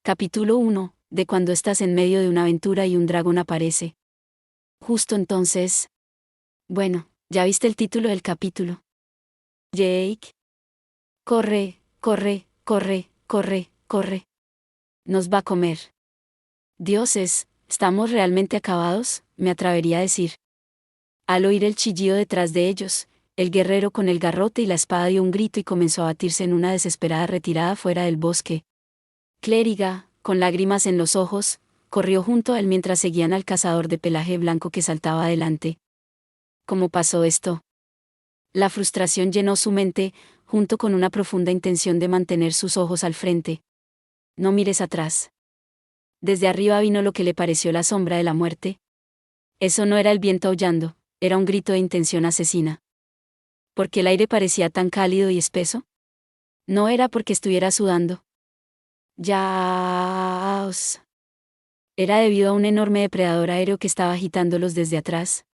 Capítulo 1, de cuando estás en medio de una aventura y un dragón aparece. Justo entonces. Bueno, ya viste el título del capítulo. Jake. Corre, corre, corre, corre, corre. Nos va a comer. Dioses, ¿estamos realmente acabados?, me atrevería a decir. Al oír el chillido detrás de ellos, el guerrero con el garrote y la espada dio un grito y comenzó a batirse en una desesperada retirada fuera del bosque. Clériga, con lágrimas en los ojos, corrió junto a él mientras seguían al cazador de pelaje blanco que saltaba adelante. ¿Cómo pasó esto? La frustración llenó su mente, junto con una profunda intención de mantener sus ojos al frente. No mires atrás. Desde arriba vino lo que le pareció la sombra de la muerte. Eso no era el viento aullando, era un grito de intención asesina. ¿Por qué el aire parecía tan cálido y espeso? No era porque estuviera sudando. ¡Yaos! Era debido a un enorme depredador aéreo que estaba agitándolos desde atrás.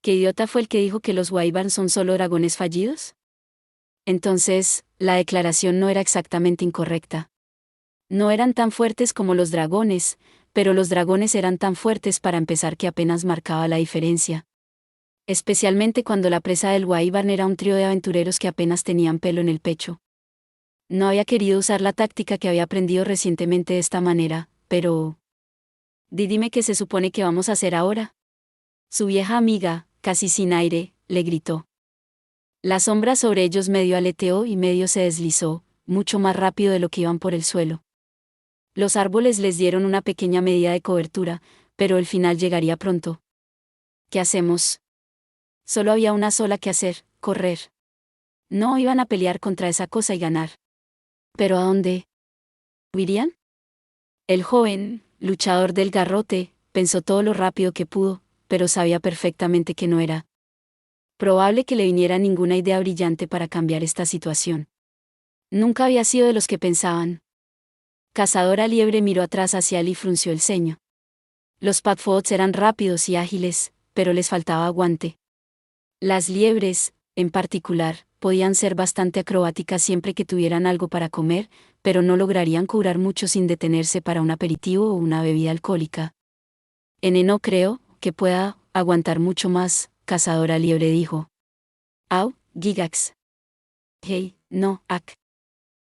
¿Qué idiota fue el que dijo que los Wyvern son solo dragones fallidos? Entonces, la declaración no era exactamente incorrecta. No eran tan fuertes como los dragones, pero los dragones eran tan fuertes para empezar que apenas marcaba la diferencia. Especialmente cuando la presa del Wyvern era un trío de aventureros que apenas tenían pelo en el pecho. No había querido usar la táctica que había aprendido recientemente de esta manera, pero... Dime qué se supone que vamos a hacer ahora. Su vieja amiga, casi sin aire, le gritó. La sombra sobre ellos medio aleteó y medio se deslizó, mucho más rápido de lo que iban por el suelo. Los árboles les dieron una pequeña medida de cobertura, pero el final llegaría pronto. ¿Qué hacemos? Solo había una sola que hacer, correr. No iban a pelear contra esa cosa y ganar. ¿Pero a dónde? ¿Huirían? El joven, luchador del garrote, pensó todo lo rápido que pudo, pero sabía perfectamente que no era probable que le viniera ninguna idea brillante para cambiar esta situación. Nunca había sido de los que pensaban. Cazadora Liebre miró atrás hacia él y frunció el ceño. Los Padfots eran rápidos y ágiles, pero les faltaba aguante. Las liebres, en particular, podían ser bastante acrobáticas siempre que tuvieran algo para comer, pero no lograrían curar mucho sin detenerse para un aperitivo o una bebida alcohólica. No creo que pueda aguantar mucho más, Cazadora Liebre dijo. Au, Gigax. Hey, no, Ak.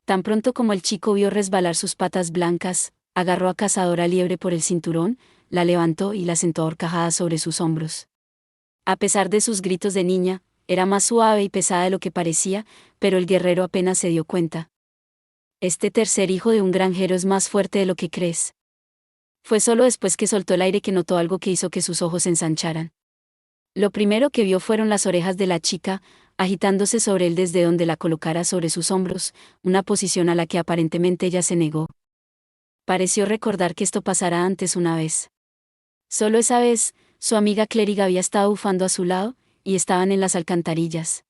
Tan pronto como el chico vio resbalar sus patas blancas, agarró a Cazadora Liebre por el cinturón, la levantó y la sentó ahorcajada sobre sus hombros. A pesar de sus gritos de niña, era más suave y pesada de lo que parecía, pero el guerrero apenas se dio cuenta. Este tercer hijo de un granjero es más fuerte de lo que crees. Fue solo después que soltó el aire que notó algo que hizo que sus ojos se ensancharan. Lo primero que vio fueron las orejas de la chica, agitándose sobre él desde donde la colocara sobre sus hombros, una posición a la que aparentemente ella se negó. Pareció recordar que esto pasara antes una vez. Solo esa vez, su amiga clériga había estado bufando a su lado, y estaban en las alcantarillas.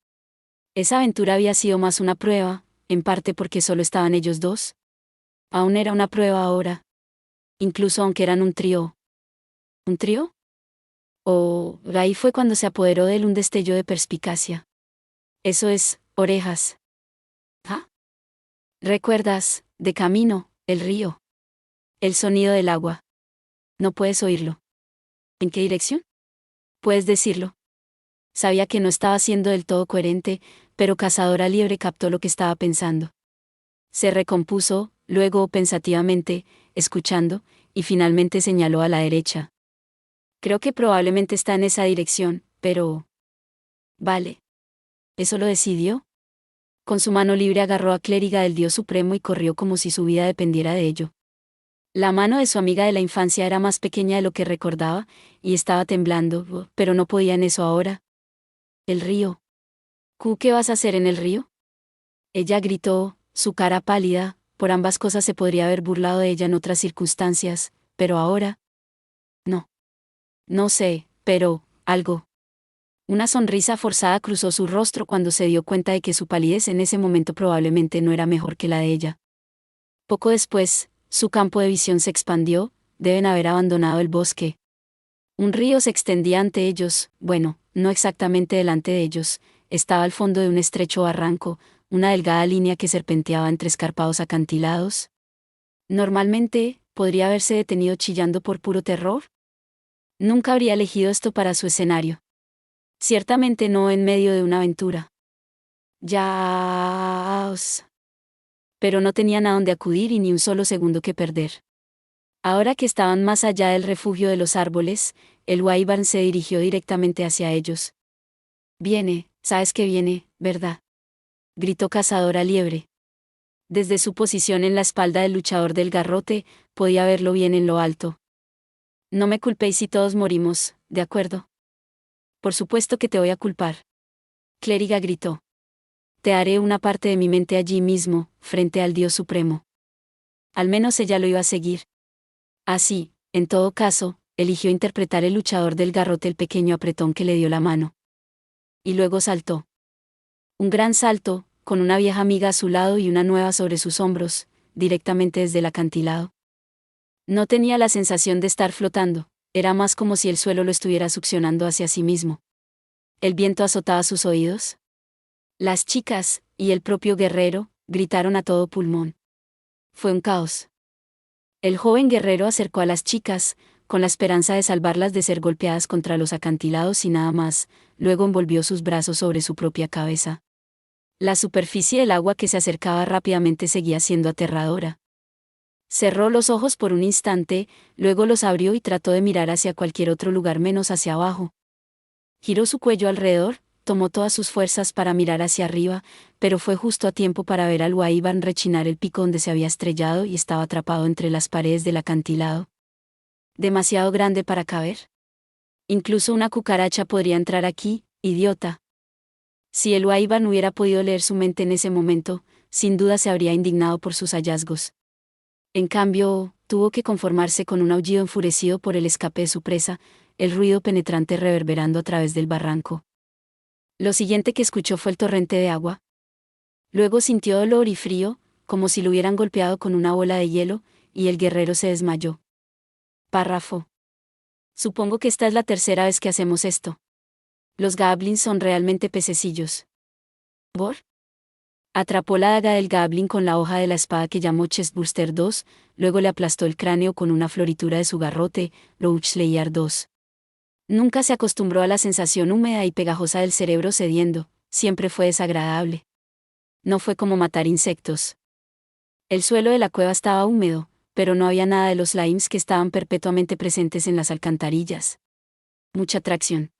Esa aventura había sido más una prueba, en parte porque solo estaban ellos dos. Aún era una prueba ahora. Incluso aunque eran un trío. ¿Un trío? Ahí fue cuando se apoderó de él un destello de perspicacia. Eso es, orejas. ¿Ah? ¿Recuerdas, de camino, el río? El sonido del agua. No puedes oírlo. ¿En qué dirección? Puedes decirlo. Sabía que no estaba siendo del todo coherente, pero Cazadora Liebre captó lo que estaba pensando. Se recompuso, luego pensativamente, escuchando, y finalmente señaló a la derecha. Creo que probablemente está en esa dirección, pero... Vale. ¿Eso lo decidió? Con su mano libre agarró a Clériga del Dios Supremo y corrió como si su vida dependiera de ello. La mano de su amiga de la infancia era más pequeña de lo que recordaba, y estaba temblando, pero no podía en eso ahora. El río. ¿Qué vas a hacer en el río? Ella gritó, su cara pálida, por ambas cosas se podría haber burlado de ella en otras circunstancias, pero ahora... No. No sé, pero, algo. Una sonrisa forzada cruzó su rostro cuando se dio cuenta de que su palidez en ese momento probablemente no era mejor que la de ella. Poco después, su campo de visión se expandió, deben haber abandonado el bosque. Un río se extendía ante ellos, bueno, no exactamente delante de ellos, estaba al fondo de un estrecho barranco, una delgada línea que serpenteaba entre escarpados acantilados. Normalmente, podría haberse detenido chillando por puro terror. Nunca habría elegido esto para su escenario. Ciertamente no en medio de una aventura. Ya. Pero no tenían a dónde acudir y ni un solo segundo que perder. Ahora que estaban más allá del refugio de los árboles, el Wyvern se dirigió directamente hacia ellos. Viene, sabes que viene, ¿verdad? Gritó Cazadora Liebre. Desde su posición en la espalda del luchador del garrote, podía verlo bien en lo alto. No me culpéis si todos morimos, ¿de acuerdo? Por supuesto que te voy a culpar. Clériga gritó. Te haré una parte de mi mente allí mismo, frente al Dios Supremo. Al menos ella lo iba a seguir. Así, en todo caso, eligió interpretar el luchador del garrote el pequeño apretón que le dio la mano. Y luego saltó. Un gran salto, con una vieja amiga a su lado y una nueva sobre sus hombros, directamente desde el acantilado. No tenía la sensación de estar flotando, era más como si el suelo lo estuviera succionando hacia sí mismo. El viento azotaba sus oídos. Las chicas, y el propio guerrero, gritaron a todo pulmón. Fue un caos. El joven guerrero acercó a las chicas, con la esperanza de salvarlas de ser golpeadas contra los acantilados y nada más, luego envolvió sus brazos sobre su propia cabeza. La superficie del agua que se acercaba rápidamente seguía siendo aterradora. Cerró los ojos por un instante, luego los abrió y trató de mirar hacia cualquier otro lugar menos hacia abajo. Giró su cuello alrededor, tomó todas sus fuerzas para mirar hacia arriba, pero fue justo a tiempo para ver al Wyvern rechinar el pico donde se había estrellado y estaba atrapado entre las paredes del acantilado. Demasiado grande para caber. Incluso una cucaracha podría entrar aquí, idiota. Si el Wyvern hubiera podido leer su mente en ese momento, sin duda se habría indignado por sus hallazgos. En cambio, tuvo que conformarse con un aullido enfurecido por el escape de su presa, el ruido penetrante reverberando a través del barranco. Lo siguiente que escuchó fue el torrente de agua. Luego sintió dolor y frío, como si lo hubieran golpeado con una bola de hielo, y el guerrero se desmayó. Párrafo. Supongo que esta es la tercera vez que hacemos esto. Los goblins son realmente pececillos. ¿Por? Atrapó la daga del goblin con la hoja de la espada que llamó Chestburster 2, luego le aplastó el cráneo con una floritura de su garrote, Roachslayer 2. Nunca se acostumbró a la sensación húmeda y pegajosa del cerebro cediendo, siempre fue desagradable. No fue como matar insectos. El suelo de la cueva estaba húmedo, pero no había nada de los limes que estaban perpetuamente presentes en las alcantarillas. Mucha tracción.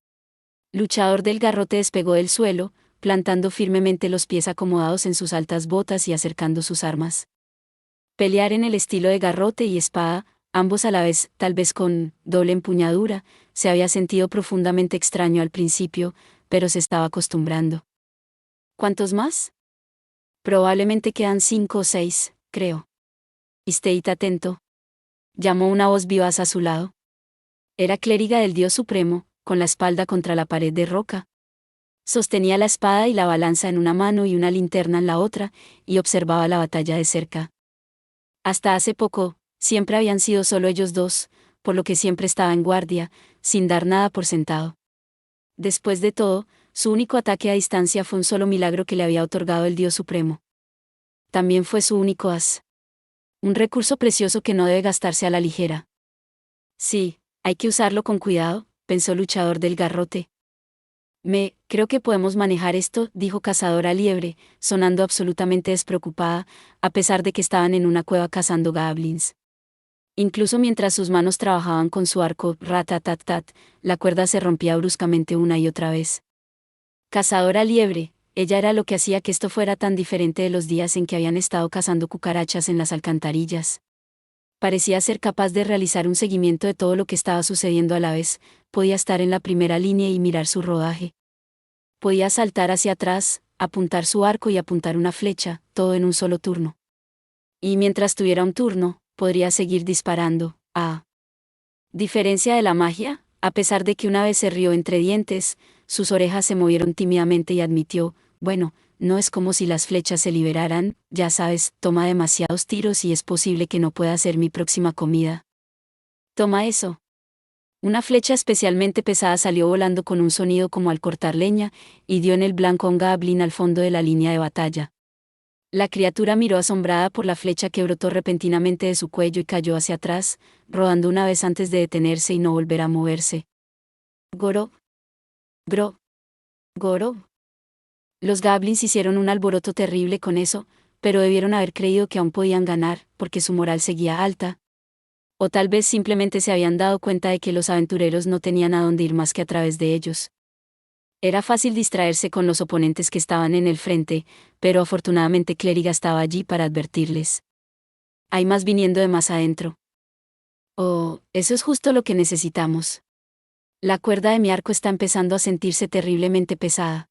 Luchador del garrote despegó del suelo, plantando firmemente los pies acomodados en sus altas botas y acercando sus armas. Pelear en el estilo de garrote y espada, ambos a la vez, tal vez con doble empuñadura, se había sentido profundamente extraño al principio, pero se estaba acostumbrando. ¿Cuántos más? Probablemente quedan 5 o 6, creo. Estéit atento. Llamó una voz vivaz a su lado. Era clériga del Dios Supremo, con la espalda contra la pared de roca. Sostenía la espada y la balanza en una mano y una linterna en la otra, y observaba la batalla de cerca. Hasta hace poco, siempre habían sido solo ellos dos, por lo que siempre estaba en guardia, sin dar nada por sentado. Después de todo, su único ataque a distancia fue un solo milagro que le había otorgado el Dios Supremo. También fue su único as. Un recurso precioso que no debe gastarse a la ligera. Sí, hay que usarlo con cuidado, pensó el luchador del garrote. Creo que podemos manejar esto, dijo Cazadora Liebre, sonando absolutamente despreocupada, a pesar de que estaban en una cueva cazando goblins. Incluso mientras sus manos trabajaban con su arco, rat-tat-tat, la cuerda se rompía bruscamente una y otra vez. Cazadora Liebre, ella era lo que hacía que esto fuera tan diferente de los días en que habían estado cazando cucarachas en las alcantarillas. Parecía ser capaz de realizar un seguimiento de todo lo que estaba sucediendo a la vez, podía estar en la primera línea y mirar su rodaje. Podía saltar hacia atrás, apuntar su arco y apuntar una flecha, todo en un solo turno. Y mientras tuviera un turno, podría seguir disparando. Diferencia de la magia, a pesar de que una vez se rió entre dientes, sus orejas se movieron tímidamente y admitió, bueno, no es como si las flechas se liberaran, ya sabes, toma demasiados tiros y es posible que no pueda ser mi próxima comida. Toma eso. Una flecha especialmente pesada salió volando con un sonido como al cortar leña, y dio en el blanco a un goblin al fondo de la línea de batalla. La criatura miró asombrada por la flecha que brotó repentinamente de su cuello y cayó hacia atrás, rodando una vez antes de detenerse y no volver a moverse. Goro. Gro. Goro. Los goblins hicieron un alboroto terrible con eso, pero debieron haber creído que aún podían ganar, porque su moral seguía alta. O tal vez simplemente se habían dado cuenta de que los aventureros no tenían a dónde ir más que a través de ellos. Era fácil distraerse con los oponentes que estaban en el frente, pero afortunadamente Clériga estaba allí para advertirles. Hay más viniendo de más adentro. Oh, eso es justo lo que necesitamos. La cuerda de mi arco está empezando a sentirse terriblemente pesada.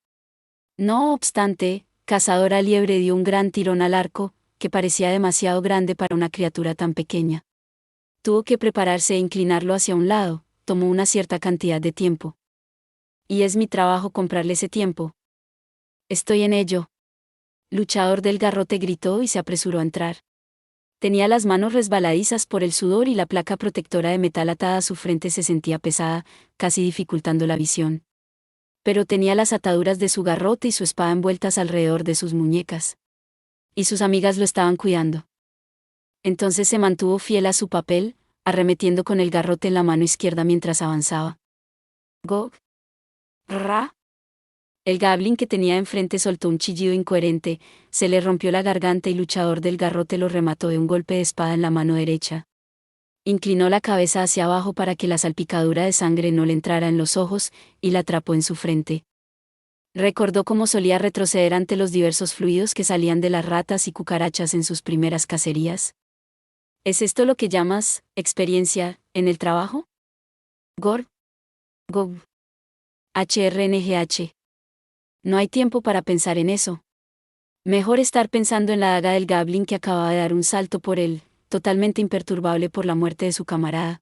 No obstante, Cazadora Liebre dio un gran tirón al arco, que parecía demasiado grande para una criatura tan pequeña. Tuvo que prepararse e inclinarlo hacia un lado, tomó una cierta cantidad de tiempo. Y es mi trabajo comprarle ese tiempo. Estoy en ello. Luchador del Garrote gritó y se apresuró a entrar. Tenía las manos resbaladizas por el sudor y la placa protectora de metal atada a su frente se sentía pesada, casi dificultando la visión. Pero tenía las ataduras de su garrote y su espada envueltas alrededor de sus muñecas. Y sus amigas lo estaban cuidando. Entonces se mantuvo fiel a su papel, arremetiendo con el garrote en la mano izquierda mientras avanzaba. Gog. Ra. El goblin que tenía enfrente soltó un chillido incoherente, se le rompió la garganta y Luchador del Garrote lo remató de un golpe de espada en la mano derecha. Inclinó la cabeza hacia abajo para que la salpicadura de sangre no le entrara en los ojos, y la atrapó en su frente. Recordó cómo solía retroceder ante los diversos fluidos que salían de las ratas y cucarachas en sus primeras cacerías. ¿Es esto lo que llamas experiencia en el trabajo? Gor. Gog. HRNGH. No hay tiempo para pensar en eso. Mejor estar pensando en la daga del goblin que acababa de dar un salto por él, totalmente imperturbable por la muerte de su camarada.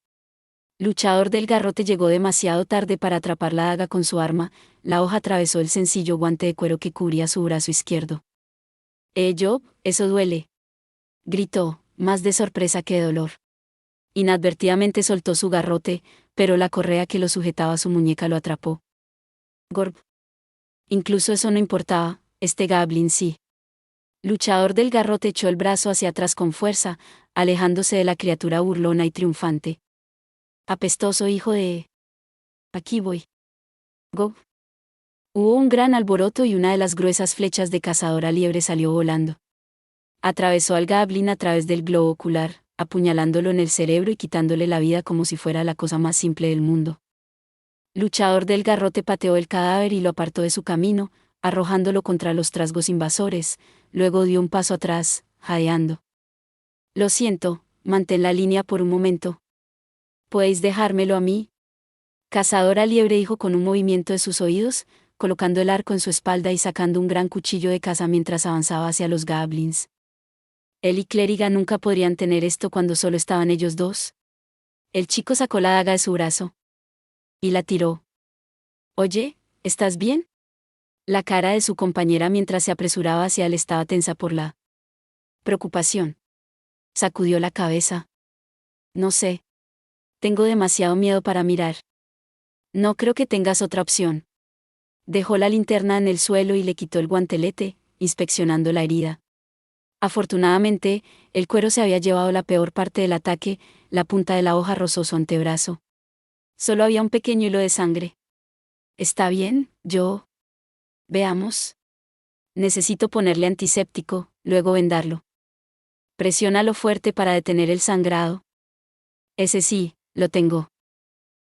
Luchador del Garrote llegó demasiado tarde para atrapar la daga con su arma, la hoja atravesó el sencillo guante de cuero que cubría su brazo izquierdo. Job, eso duele. Gritó, más de sorpresa que de dolor. Inadvertidamente soltó su garrote, pero la correa que lo sujetaba a su muñeca lo atrapó. Gorb. Incluso eso no importaba, este goblin sí. Luchador del Garrote echó el brazo hacia atrás con fuerza, alejándose de la criatura burlona y triunfante. Apestoso hijo de... Aquí voy. Go. Hubo un gran alboroto y una de las gruesas flechas de Cazadora Liebre salió volando. Atravesó al goblin a través del globo ocular, apuñalándolo en el cerebro y quitándole la vida como si fuera la cosa más simple del mundo. Luchador del Garrote pateó el cadáver y lo apartó de su camino, arrojándolo contra los trasgos invasores, luego dio un paso atrás, jadeando. Lo siento, mantén la línea por un momento. ¿Podéis dejármelo a mí? Cazadora Liebre dijo con un movimiento de sus oídos, colocando el arco en su espalda y sacando un gran cuchillo de caza mientras avanzaba hacia los goblins. Él y Clériga nunca podrían tener esto cuando solo estaban ellos dos. El chico sacó la daga de su brazo. Y la tiró. Oye, ¿estás bien? La cara de su compañera mientras se apresuraba hacia él estaba tensa por la preocupación. Sacudió la cabeza. No sé. Tengo demasiado miedo para mirar. No creo que tengas otra opción. Dejó la linterna en el suelo y le quitó el guantelete, inspeccionando la herida. Afortunadamente, el cuero se había llevado la peor parte del ataque, la punta de la hoja rozó su antebrazo. Solo había un pequeño hilo de sangre. ¿Está bien, yo? Veamos. Necesito ponerle antiséptico, luego vendarlo. Presiónalo fuerte para detener el sangrado. Ese sí, lo tengo.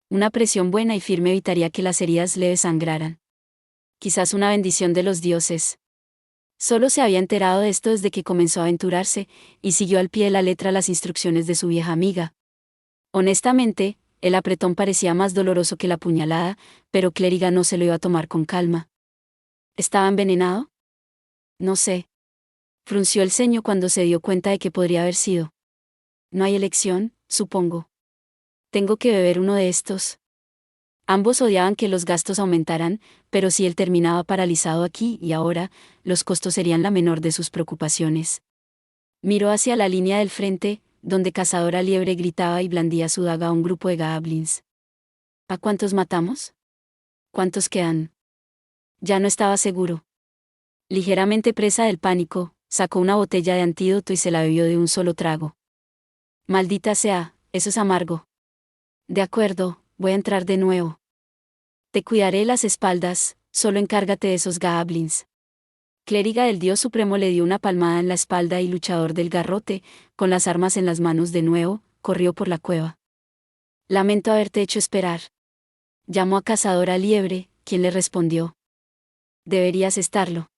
Una presión buena y firme evitaría que las heridas leves sangraran. Quizás una bendición de los dioses. Solo se había enterado de esto desde que comenzó a aventurarse, y siguió al pie de la letra las instrucciones de su vieja amiga. Honestamente, el apretón parecía más doloroso que la puñalada, pero Clériga no se lo iba a tomar con calma. ¿Estaba envenenado? No sé. Frunció el ceño cuando se dio cuenta de que podría haber sido. No hay elección, supongo. Tengo que beber uno de estos. Ambos odiaban que los gastos aumentaran, pero si él terminaba paralizado aquí y ahora, los costos serían la menor de sus preocupaciones. Miró hacia la línea del frente, donde Cazadora Liebre gritaba y blandía su daga a un grupo de goblins. ¿A cuántos matamos? ¿Cuántos quedan? Ya no estaba seguro. Ligeramente presa del pánico, Sacó una botella de antídoto y se la bebió de un solo trago. Maldita sea, eso es amargo. De acuerdo, voy a entrar de nuevo. Te cuidaré las espaldas, solo encárgate de esos goblins. Clériga del Dios Supremo le dio una palmada en la espalda y Luchador del Garrote, con las armas en las manos de nuevo, corrió por la cueva. Lamento haberte hecho esperar. Llamó a Cazadora Liebre, quien le respondió. Deberías estarlo.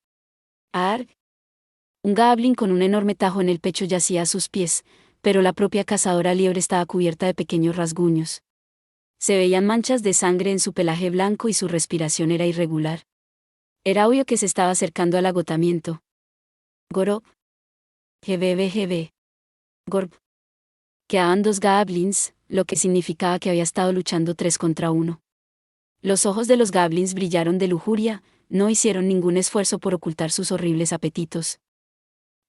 Arg. Un goblin con un enorme tajo en el pecho yacía a sus pies, pero la propia Cazadora Liebre estaba cubierta de pequeños rasguños. Se veían manchas de sangre en su pelaje blanco y su respiración era irregular. Era obvio que se estaba acercando al agotamiento. Gorob. Gbgbg. Gorb. Quedaban 2 goblins, lo que significaba que había estado luchando 3 contra 1. Los ojos de los goblins brillaron de lujuria, no hicieron ningún esfuerzo por ocultar sus horribles apetitos.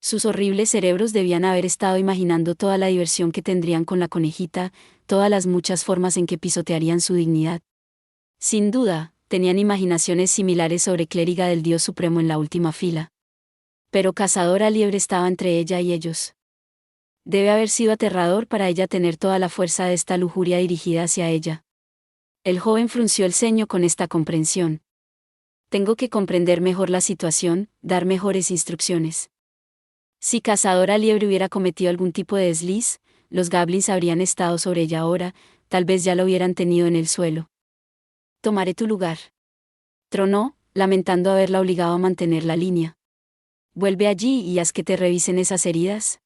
Sus horribles cerebros debían haber estado imaginando toda la diversión que tendrían con la conejita, todas las muchas formas en que pisotearían su dignidad. Sin duda, tenían imaginaciones similares sobre Clériga del Dios Supremo en la última fila. Pero Cazadora Liebre estaba entre ella y ellos. Debe haber sido aterrador para ella tener toda la fuerza de esta lujuria dirigida hacia ella. El joven frunció el ceño con esta comprensión. Tengo que comprender mejor la situación, dar mejores instrucciones. Si Cazadora Liebre hubiera cometido algún tipo de desliz, los goblins habrían estado sobre ella ahora, tal vez ya la hubieran tenido en el suelo. Tomaré tu lugar. Tronó, lamentando haberla obligado a mantener la línea. Vuelve allí y haz que te revisen esas heridas.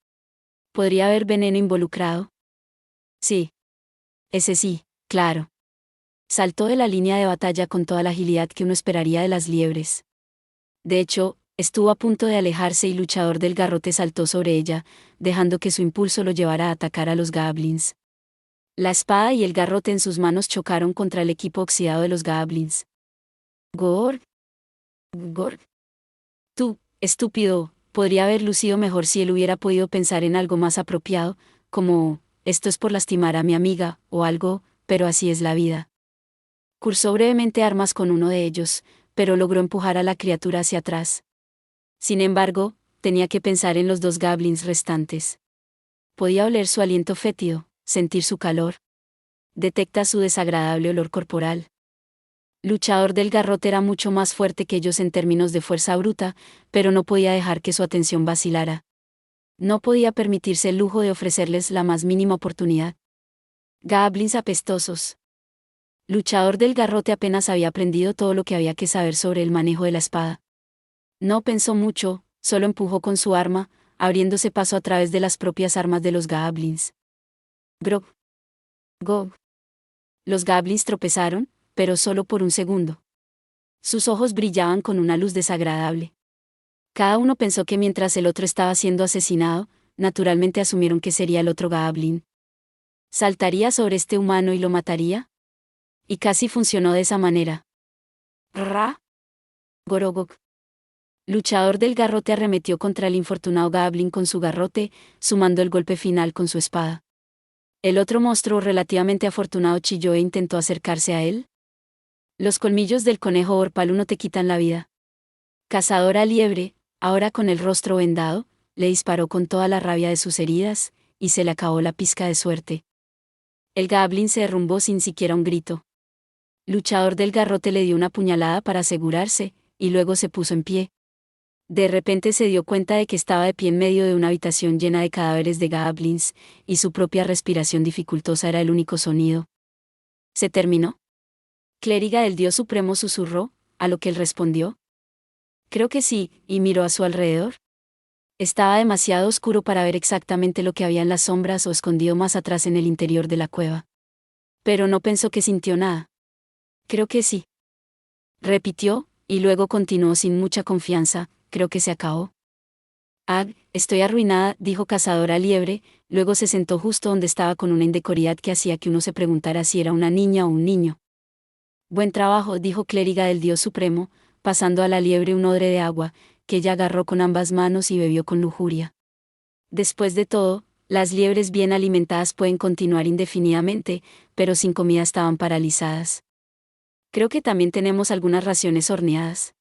¿Podría haber veneno involucrado? Sí. Ese sí, claro. Saltó de la línea de batalla con toda la agilidad que uno esperaría de las liebres. De hecho, estuvo a punto de alejarse y Luchador del Garrote saltó sobre ella, dejando que su impulso lo llevara a atacar a los goblins. La espada y el garrote en sus manos chocaron contra el equipo oxidado de los goblins. Gorg. Gorg. Tú, estúpido, podría haber lucido mejor si él hubiera podido pensar en algo más apropiado, como, esto es por lastimar a mi amiga, o algo, pero así es la vida. Cursó brevemente armas con uno de ellos, pero logró empujar a la criatura hacia atrás. Sin embargo, tenía que pensar en los 2 goblins restantes. Podía oler su aliento fétido, sentir su calor. Detecta su desagradable olor corporal. Luchador del Garrote era mucho más fuerte que ellos en términos de fuerza bruta, pero no podía dejar que su atención vacilara. No podía permitirse el lujo de ofrecerles la más mínima oportunidad. Goblins apestosos. Luchador del Garrote apenas había aprendido todo lo que había que saber sobre el manejo de la espada. No pensó mucho, solo empujó con su arma, abriéndose paso a través de las propias armas de los goblins. Grog. Gog. Los goblins tropezaron, pero solo por un segundo. Sus ojos brillaban con una luz desagradable. Cada uno pensó que mientras el otro estaba siendo asesinado, naturalmente asumieron que sería el otro goblin. ¿Saltaría sobre este humano y lo mataría? Y casi funcionó de esa manera. Ra. Gorogok. Luchador del Garrote arremetió contra el infortunado goblin con su garrote, sumando el golpe final con su espada. El otro monstruo relativamente afortunado chilló e intentó acercarse a él. Los colmillos del conejo orpal no te quitan la vida. Cazadora Liebre, ahora con el rostro vendado, le disparó con toda la rabia de sus heridas, y se le acabó la pizca de suerte. El goblin se derrumbó sin siquiera un grito. Luchador del Garrote le dio una puñalada para asegurarse, y luego se puso en pie. De repente se dio cuenta de que estaba de pie en medio de una habitación llena de cadáveres de goblins, y su propia respiración dificultosa era el único sonido. ¿Se terminó? Clériga del Dios Supremo susurró, a lo que él respondió. Creo que sí, y miró a su alrededor. Estaba demasiado oscuro para ver exactamente lo que había en las sombras o escondido más atrás en el interior de la cueva. Pero no pensó que sintió nada. Creo que sí. Repitió, y luego continuó sin mucha confianza, creo que se acabó. Estoy arruinada, dijo Cazadora Liebre, luego se sentó justo donde estaba con una indecoridad que hacía que uno se preguntara si era una niña o un niño. Buen trabajo, dijo Clériga del Dios Supremo, pasando a la liebre un odre de agua, que ella agarró con ambas manos y bebió con lujuria. Después de todo, las liebres bien alimentadas pueden continuar indefinidamente, pero sin comida estaban paralizadas. Creo que también tenemos algunas raciones horneadas.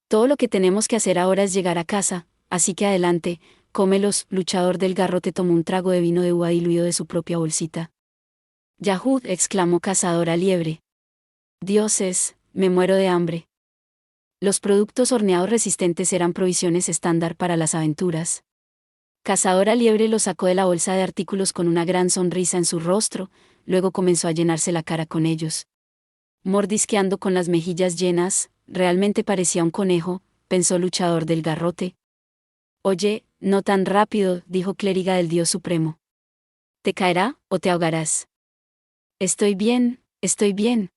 Todo lo que tenemos que hacer ahora es llegar a casa, así que adelante, cómelos. Luchador del garrote tomó un trago de vino de uva diluido de su propia bolsita. Yahud, exclamó Cazadora Liebre. Dioses, me muero de hambre. Los productos horneados resistentes eran provisiones estándar para las aventuras. Cazadora Liebre los sacó de la bolsa de artículos con una gran sonrisa en su rostro, luego comenzó a llenarse la cara con ellos. Mordisqueando con las mejillas llenas, realmente parecía un conejo, pensó Luchador del Garrote. Oye, no tan rápido, dijo Clériga del Dios Supremo. ¿Te caerá, o te ahogarás? Estoy bien, estoy bien.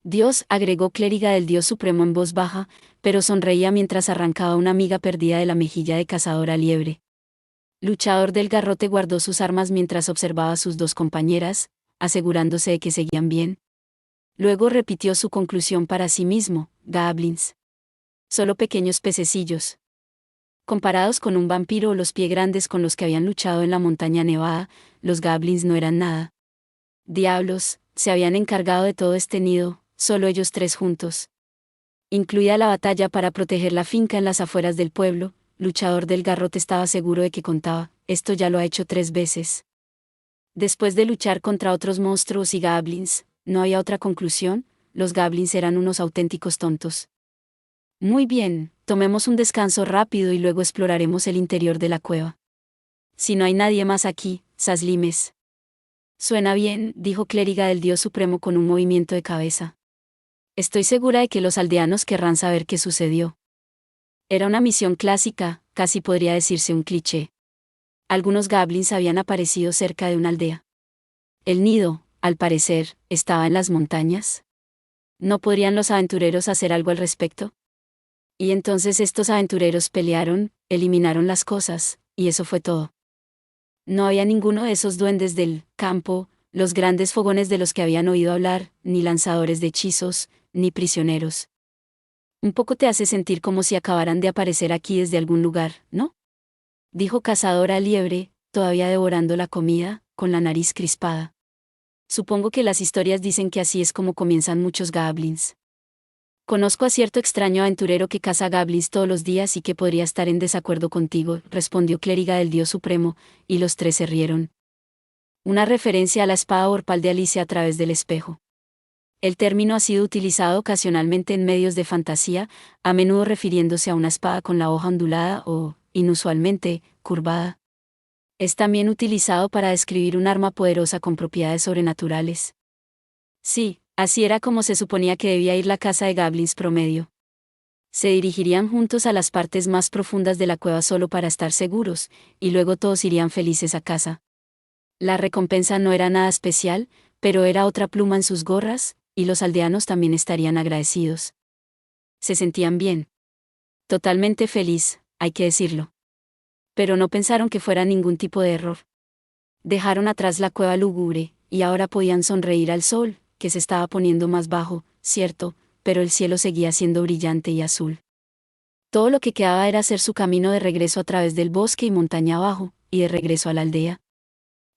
Dios, agregó Clériga del Dios Supremo en voz baja, pero sonreía mientras arrancaba una miga perdida de la mejilla de Cazadora Liebre. Luchador del Garrote guardó sus armas mientras observaba a sus dos compañeras, asegurándose de que seguían bien. Luego repitió su conclusión para sí mismo: goblins. Solo pequeños pececillos. Comparados con un vampiro o los pie grandes con los que habían luchado en la montaña nevada, los goblins no eran nada. Diablos, se habían encargado de todo este nido, solo ellos tres juntos. Incluida la batalla para proteger la finca en las afueras del pueblo, Luchador del Garrote estaba seguro de que contaba: esto ya lo ha hecho 3 veces. Después de luchar contra otros monstruos y goblins, no había otra conclusión: los goblins eran unos auténticos tontos. Muy bien, tomemos un descanso rápido y luego exploraremos el interior de la cueva. Si no hay nadie más aquí, Saslimes. Suena bien, dijo Clériga del Dios Supremo con un movimiento de cabeza. Estoy segura de que los aldeanos querrán saber qué sucedió. Era una misión clásica, casi podría decirse un cliché. Algunos goblins habían aparecido cerca de una aldea. El nido, al parecer, estaba en las montañas. ¿No podrían los aventureros hacer algo al respecto? Y entonces estos aventureros pelearon, eliminaron las cosas, y eso fue todo. No había ninguno de esos duendes del campo, los grandes fogones de los que habían oído hablar, ni lanzadores de hechizos, ni prisioneros. Un poco te hace sentir como si acabaran de aparecer aquí desde algún lugar, ¿no? Dijo Cazadora Liebre, todavía devorando la comida, con la nariz crispada. Supongo que las historias dicen que así es como comienzan muchos goblins. Conozco a cierto extraño aventurero que caza goblins todos los días y que podría estar en desacuerdo contigo, respondió Clériga del Dios Supremo, y los tres se rieron. Una referencia a la espada orpal de Alicia a través del espejo. El término ha sido utilizado ocasionalmente en medios de fantasía, a menudo refiriéndose a una espada con la hoja ondulada o, inusualmente, curvada. Es también utilizado para describir un arma poderosa con propiedades sobrenaturales. Sí, así era como se suponía que debía ir la caza de goblins promedio. Se dirigirían juntos a las partes más profundas de la cueva solo para estar seguros, y luego todos irían felices a casa. La recompensa no era nada especial, pero era otra pluma en sus gorras, y los aldeanos también estarían agradecidos. Se sentían bien. Totalmente feliz, hay que decirlo. Pero no pensaron que fuera ningún tipo de error. Dejaron atrás la cueva lúgubre, y ahora podían sonreír al sol, que se estaba poniendo más bajo, cierto, pero el cielo seguía siendo brillante y azul. Todo lo que quedaba era hacer su camino de regreso a través del bosque y montaña abajo, y de regreso a la aldea.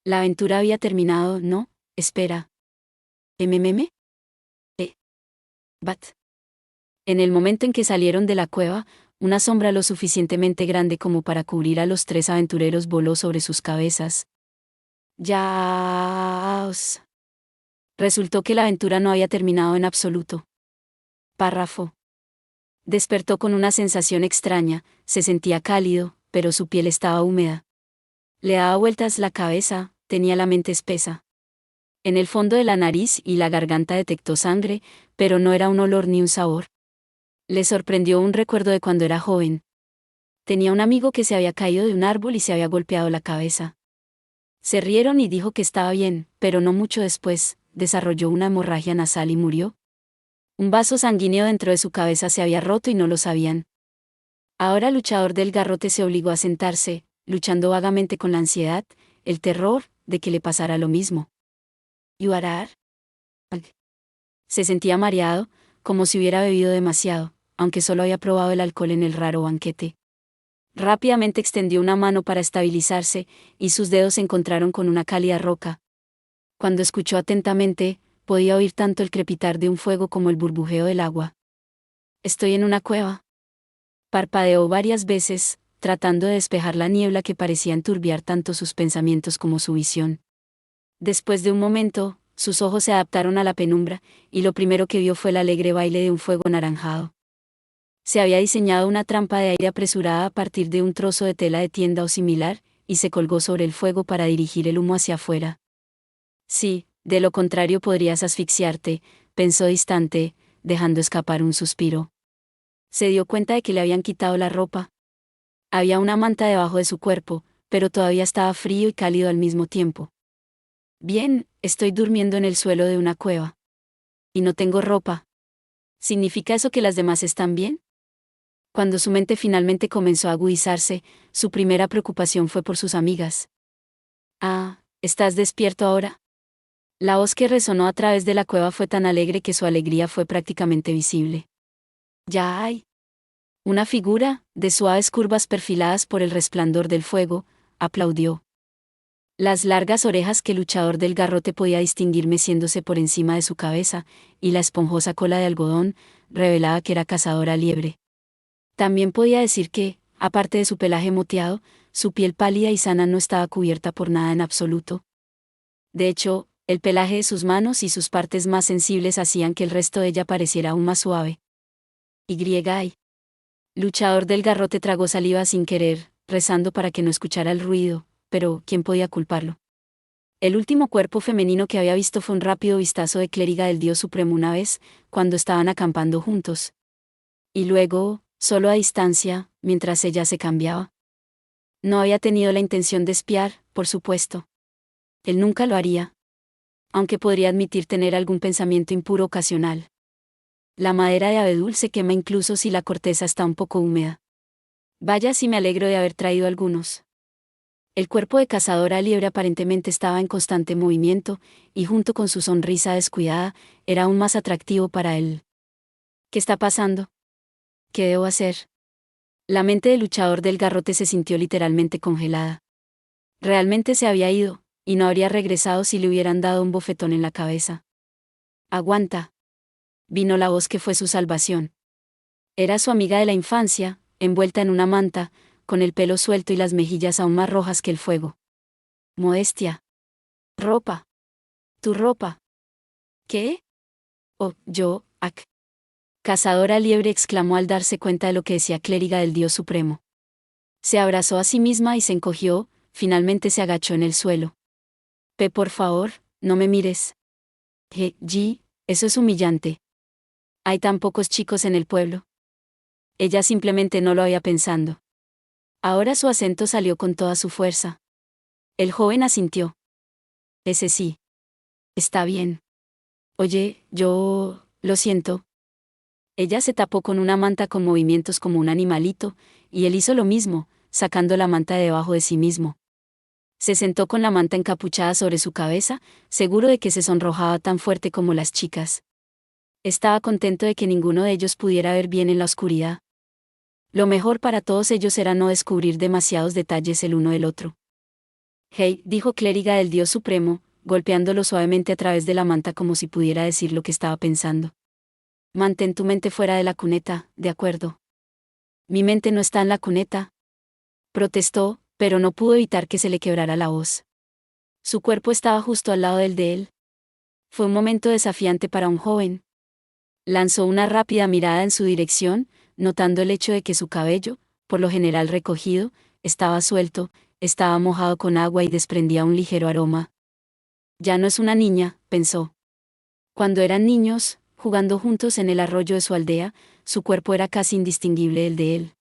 La aventura había terminado, ¿no? Espera. ¿MMM? Bat. En el momento en que salieron de la cueva, una sombra lo suficientemente grande como para cubrir a los tres aventureros voló sobre sus cabezas. ¡Yaos! Resultó que la aventura no había terminado en absoluto. Párrafo. Despertó con una sensación extraña, se sentía cálido, pero su piel estaba húmeda. Le daba vueltas la cabeza, tenía la mente espesa. En el fondo de la nariz y la garganta detectó sangre, pero no era un olor ni un sabor. Le sorprendió un recuerdo de cuando era joven. Tenía un amigo que se había caído de un árbol y se había golpeado la cabeza. Se rieron y dijo que estaba bien, pero no mucho después, desarrolló una hemorragia nasal y murió. Un vaso sanguíneo dentro de su cabeza se había roto y no lo sabían. Ahora Luchador del Garrote se obligó a sentarse, luchando vagamente con la ansiedad, el terror, de que le pasara lo mismo. ¿Yuarar? Se sentía mareado, como si hubiera bebido demasiado, aunque solo había probado el alcohol en el raro banquete. Rápidamente extendió una mano para estabilizarse, y sus dedos se encontraron con una cálida roca. Cuando escuchó atentamente, podía oír tanto el crepitar de un fuego como el burbujeo del agua. Estoy en una cueva. Parpadeó varias veces, tratando de despejar la niebla que parecía enturbiar tanto sus pensamientos como su visión. Después de un momento, sus ojos se adaptaron a la penumbra, y lo primero que vio fue el alegre baile de un fuego anaranjado. Se había diseñado una trampa de aire apresurada a partir de un trozo de tela de tienda o similar, y se colgó sobre el fuego para dirigir el humo hacia afuera. Sí, de lo contrario podrías asfixiarte, pensó distante, dejando escapar un suspiro. Se dio cuenta de que le habían quitado la ropa. Había una manta debajo de su cuerpo, pero todavía estaba frío y cálido al mismo tiempo. Bien, estoy durmiendo en el suelo de una cueva. Y no tengo ropa. ¿Significa eso que las demás están bien? Cuando su mente finalmente comenzó a agudizarse, su primera preocupación fue por sus amigas. Ah, ¿estás despierto ahora? La voz que resonó a través de la cueva fue tan alegre que su alegría fue prácticamente visible. Ya hay. Una figura, de suaves curvas perfiladas por el resplandor del fuego, aplaudió. Las largas orejas que el luchador del garrote podía distinguir meciéndose por encima de su cabeza, y la esponjosa cola de algodón, revelaba que era cazadora liebre. También podía decir que, aparte de su pelaje moteado, su piel pálida y sana no estaba cubierta por nada en absoluto. De hecho, el pelaje de sus manos y sus partes más sensibles hacían que el resto de ella pareciera aún más suave. Y. Luchador del garrote tragó saliva sin querer, rezando para que no escuchara el ruido, pero ¿quién podía culparlo? El último cuerpo femenino que había visto fue un rápido vistazo de clériga del Dios Supremo una vez, cuando estaban acampando juntos. Y luego, solo a distancia, mientras ella se cambiaba. No había tenido la intención de espiar, por supuesto. Él nunca lo haría. Aunque podría admitir tener algún pensamiento impuro ocasional. La madera de abedul se quema incluso si la corteza está un poco húmeda. Vaya si me alegro de haber traído algunos. El cuerpo de cazadora liebre aparentemente estaba en constante movimiento, y junto con su sonrisa descuidada, era aún más atractivo para él. ¿Qué está pasando? ¿Qué debo hacer? La mente del luchador del garrote se sintió literalmente congelada. Realmente se había ido, y no habría regresado si le hubieran dado un bofetón en la cabeza. Aguanta. Vino la voz que fue su salvación. Era su amiga de la infancia, envuelta en una manta, con el pelo suelto y las mejillas aún más rojas que el fuego. Modestia. Ropa. Tu ropa. ¿Qué? Oh, yo, ac. Cazadora liebre exclamó al darse cuenta de lo que decía clériga del Dios Supremo. Se abrazó a sí misma y se encogió, finalmente se agachó en el suelo. Por favor, no me mires. G, eso es humillante. Hay tan pocos chicos en el pueblo. Ella simplemente no lo había pensando. Ahora su acento salió con toda su fuerza. El joven asintió. Ese sí. Está bien. Oye, lo siento. Ella se tapó con una manta con movimientos como un animalito, y él hizo lo mismo, sacando la manta de debajo de sí mismo. Se sentó con la manta encapuchada sobre su cabeza, seguro de que se sonrojaba tan fuerte como las chicas. Estaba contento de que ninguno de ellos pudiera ver bien en la oscuridad. Lo mejor para todos ellos era no descubrir demasiados detalles el uno del otro. Hey, dijo clériga del Dios Supremo, golpeándolo suavemente a través de la manta como si pudiera decir lo que estaba pensando. Mantén tu mente fuera de la cuneta, ¿de acuerdo? Mi mente no está en la cuneta. Protestó, pero no pudo evitar que se le quebrara la voz. Su cuerpo estaba justo al lado del de él. Fue un momento desafiante para un joven. Lanzó una rápida mirada en su dirección, notando el hecho de que su cabello, por lo general recogido, estaba suelto, estaba mojado con agua y desprendía un ligero aroma. Ya no es una niña, pensó. Cuando eran niños, jugando juntos en el arroyo de su aldea, su cuerpo era casi indistinguible del de él.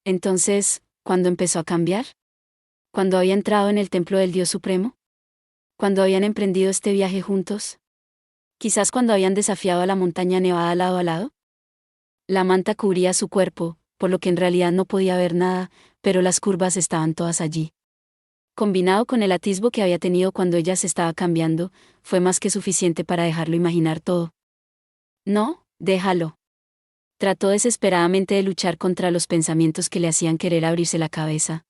Entonces, ¿cuándo empezó a cambiar? ¿Cuándo había entrado en el templo del Dios Supremo? ¿Cuándo habían emprendido este viaje juntos? Quizás cuando habían desafiado a la montaña nevada lado a lado. La manta cubría su cuerpo, por lo que en realidad no podía ver nada, pero las curvas estaban todas allí. Combinado con el atisbo que había tenido cuando ella se estaba cambiando, fue más que suficiente para dejarlo imaginar todo. No, déjalo. Trató desesperadamente de luchar contra los pensamientos que le hacían querer abrirse la cabeza.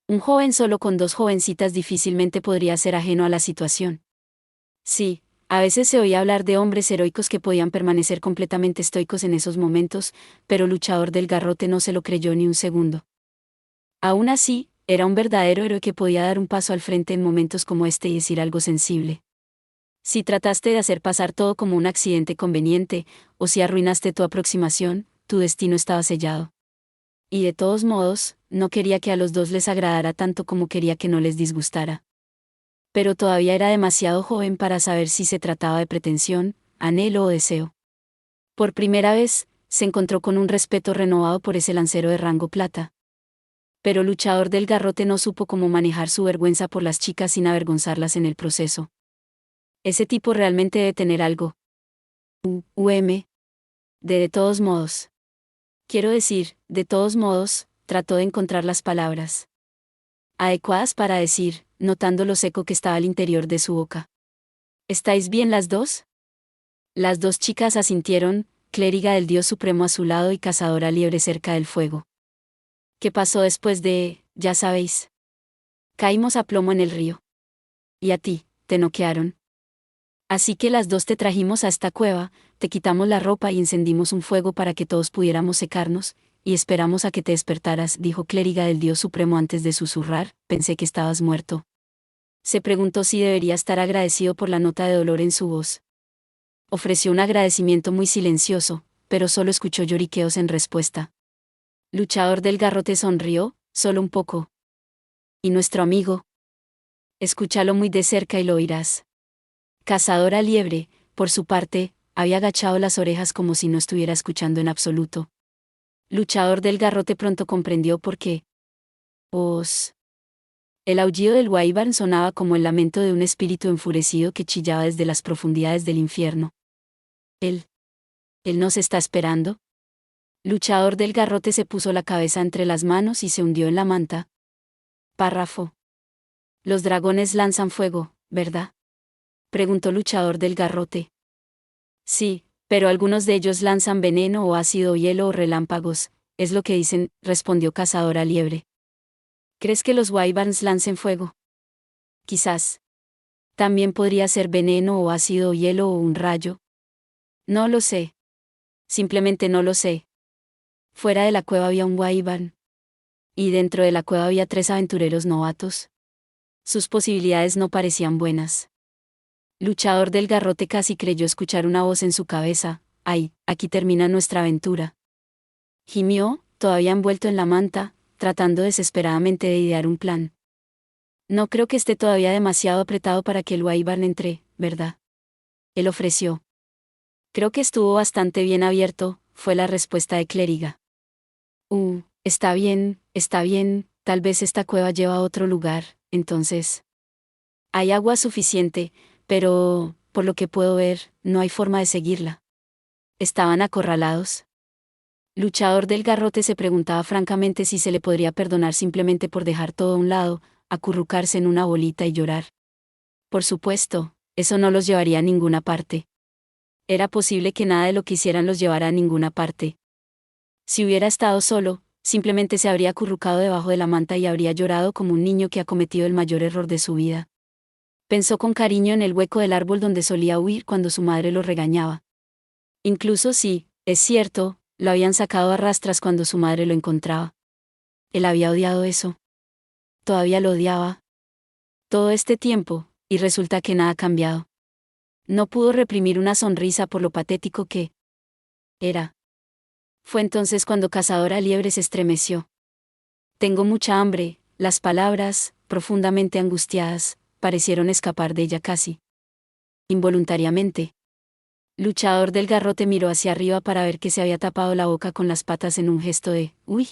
Un joven solo con dos jovencitas difícilmente podría ser ajeno a la situación. Sí, a veces se oía hablar de hombres heroicos que podían permanecer completamente estoicos en esos momentos, pero Luchador del Garrote no se lo creyó ni un segundo. Aún así, era un verdadero héroe que podía dar un paso al frente en momentos como este y decir algo sensible. Si trataste de hacer pasar todo como un accidente conveniente, o si arruinaste tu aproximación, tu destino estaba sellado. Y de todos modos, no quería que a los dos les agradara tanto como quería que no les disgustara. Pero todavía era demasiado joven para saber si se trataba de pretensión, anhelo o deseo. Por primera vez, se encontró con un respeto renovado por ese lancero de rango plata. Pero Luchador del Garrote no supo cómo manejar su vergüenza por las chicas sin avergonzarlas en el proceso. Ese tipo realmente debe tener algo. De todos modos. Quiero decir, de todos modos, trató de encontrar las palabras adecuadas para decir, notando lo seco que estaba al interior de su boca. ¿Estáis bien las dos? Las dos chicas asintieron, clériga del Dios Supremo a su lado y cazadora liebre cerca del fuego. ¿Qué pasó después de, ya sabéis? Caímos a plomo en el río. Y a ti, te noquearon. Así que las dos te trajimos a esta cueva, te quitamos la ropa y encendimos un fuego para que todos pudiéramos secarnos, y esperamos a que te despertaras, dijo clériga del Dios Supremo antes de susurrar, pensé que estabas muerto. Se preguntó si debería estar agradecido por la nota de dolor en su voz. Ofreció un agradecimiento muy silencioso, pero solo escuchó lloriqueos en respuesta. Luchador del Garrote sonrió, solo un poco. ¿Y nuestro amigo? Escúchalo muy de cerca y lo oirás. Cazadora Liebre, por su parte, había agachado las orejas como si no estuviera escuchando en absoluto. Luchador del Garrote pronto comprendió por qué. Os. El aullido del Wyvern sonaba como el lamento de un espíritu enfurecido que chillaba desde las profundidades del infierno. Él. ¿Él nos está esperando? Luchador del Garrote se puso la cabeza entre las manos y se hundió en la manta. Párrafo. Los dragones lanzan fuego, ¿verdad? Preguntó Luchador del Garrote. Sí, pero algunos de ellos lanzan veneno o ácido o hielo o relámpagos, es lo que dicen, respondió Cazadora Liebre. ¿Crees que los Wyverns lancen fuego? Quizás. También podría ser veneno o ácido o hielo o un rayo. No lo sé. Simplemente no lo sé. Fuera de la cueva había un Wyvern. Y dentro de la cueva había 3 aventureros novatos. Sus posibilidades no parecían buenas. Luchador del Garrote casi creyó escuchar una voz en su cabeza. Ay, aquí termina nuestra aventura. Gimió, todavía envuelto en la manta, tratando desesperadamente de idear un plan. No creo que esté todavía demasiado apretado para que el Wyvern entre, ¿verdad? Él ofreció. Creo que estuvo bastante bien abierto, fue la respuesta de Clériga. Está bien, tal vez esta cueva lleva a otro lugar, entonces. Hay agua suficiente, pero, por lo que puedo ver, no hay forma de seguirla. ¿Estaban acorralados? Luchador del Garrote se preguntaba francamente si se le podría perdonar simplemente por dejar todo a un lado, acurrucarse en una bolita y llorar. Por supuesto, eso no los llevaría a ninguna parte. Era posible que nada de lo que hicieran los llevara a ninguna parte. Si hubiera estado solo, simplemente se habría acurrucado debajo de la manta y habría llorado como un niño que ha cometido el mayor error de su vida. Pensó con cariño en el hueco del árbol donde solía huir cuando su madre lo regañaba. Incluso si, es cierto, lo habían sacado a rastras cuando su madre lo encontraba. Él había odiado eso. Todavía lo odiaba. Todo este tiempo, y resulta que nada ha cambiado. No pudo reprimir una sonrisa por lo patético que era. Fue entonces cuando Cazadora Liebre se estremeció. Tengo mucha hambre, las palabras, profundamente angustiadas, parecieron escapar de ella casi involuntariamente. Luchador del Garrote miró hacia arriba para ver que se había tapado la boca con las patas en un gesto de «uy».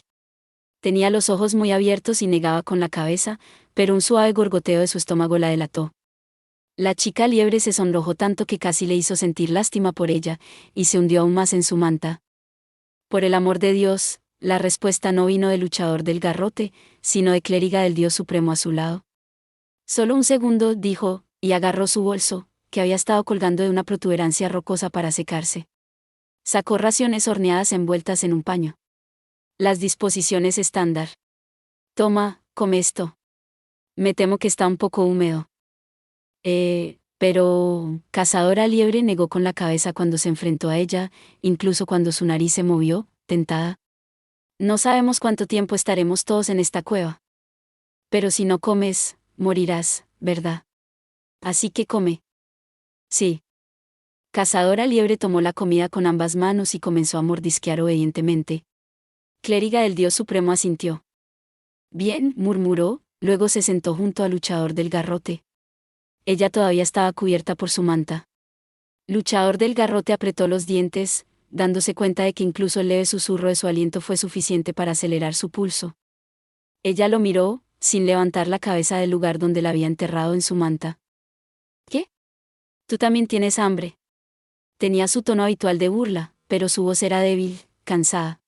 Tenía los ojos muy abiertos y negaba con la cabeza, pero un suave gorgoteo de su estómago la delató. La chica liebre se sonrojó tanto que casi le hizo sentir lástima por ella, y se hundió aún más en su manta. Por el amor de Dios, la respuesta no vino del Luchador del Garrote, sino de Clériga del Dios Supremo a su lado. Solo un segundo, dijo, y agarró su bolso, que había estado colgando de una protuberancia rocosa para secarse. Sacó raciones horneadas envueltas en un paño. Las disposiciones estándar. Toma, come esto. Me temo que está un poco húmedo. Pero... Cazadora Liebre negó con la cabeza cuando se enfrentó a ella, incluso cuando su nariz se movió, tentada. No sabemos cuánto tiempo estaremos todos en esta cueva. Pero si no comes, morirás, ¿verdad? Así que come. Sí. Cazadora Liebre tomó la comida con ambas manos y comenzó a mordisquear obedientemente. Clériga del Dios Supremo asintió. Bien, murmuró, luego se sentó junto al Luchador del Garrote. Ella todavía estaba cubierta por su manta. Luchador del Garrote apretó los dientes, dándose cuenta de que incluso el leve susurro de su aliento fue suficiente para acelerar su pulso. Ella lo miró, sin levantar la cabeza del lugar donde la había enterrado en su manta. ¿Qué? Tú también tienes hambre. Tenía su tono habitual de burla, pero su voz era débil, cansada.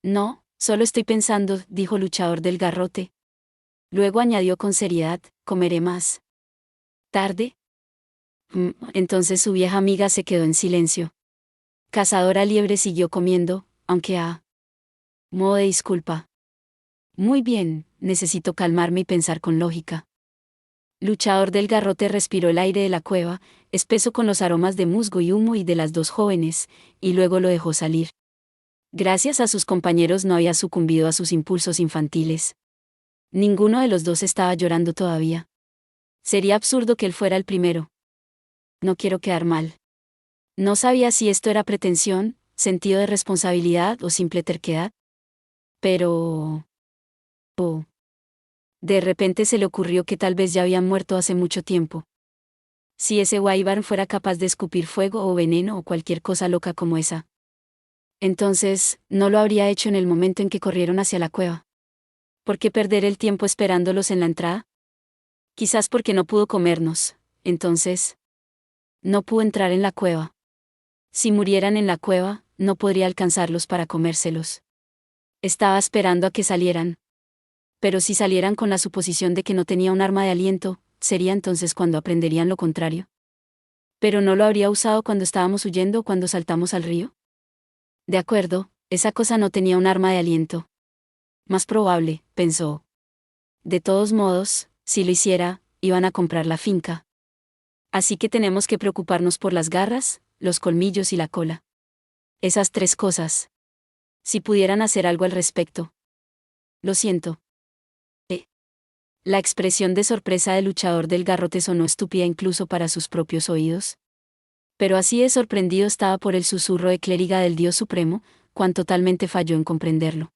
No, solo estoy pensando, dijo Luchador del Garrote. Luego añadió con seriedad, comeré más. ¿Tarde? Entonces su vieja amiga se quedó en silencio. Cazadora Liebre siguió comiendo, aunque a modo de disculpa. Muy bien, necesito calmarme y pensar con lógica. Luchador del Garrote respiró el aire de la cueva, espeso con los aromas de musgo y humo y de las dos jóvenes, y luego lo dejó salir. Gracias a sus compañeros no había sucumbido a sus impulsos infantiles. Ninguno de los dos estaba llorando todavía. Sería absurdo que él fuera el primero. No quiero quedar mal. No sabía si esto era pretensión, sentido de responsabilidad o simple terquedad. Pero... Oh. De repente se le ocurrió que tal vez ya habían muerto hace mucho tiempo. Si ese Wyvern fuera capaz de escupir fuego o veneno o cualquier cosa loca como esa. Entonces, no lo habría hecho en el momento en que corrieron hacia la cueva. ¿Por qué perder el tiempo esperándolos en la entrada? Quizás porque no pudo comernos, entonces... No pudo entrar en la cueva. Si murieran en la cueva, no podría alcanzarlos para comérselos. Estaba esperando a que salieran. Pero si salieran con la suposición de que no tenía un arma de aliento, sería entonces cuando aprenderían lo contrario. Pero no lo habría usado cuando estábamos huyendo o cuando saltamos al río. De acuerdo, esa cosa no tenía un arma de aliento. Más probable, pensó. De todos modos, si lo hiciera, iban a comprar la finca. Así que tenemos que preocuparnos por las garras, los colmillos y la cola. Esas tres cosas. Si pudieran hacer algo al respecto. Lo siento. La expresión de sorpresa del Luchador del Garrote sonó estúpida incluso para sus propios oídos. Pero así de sorprendido estaba por el susurro de Clériga del Dios Supremo, cuán totalmente falló en comprenderlo.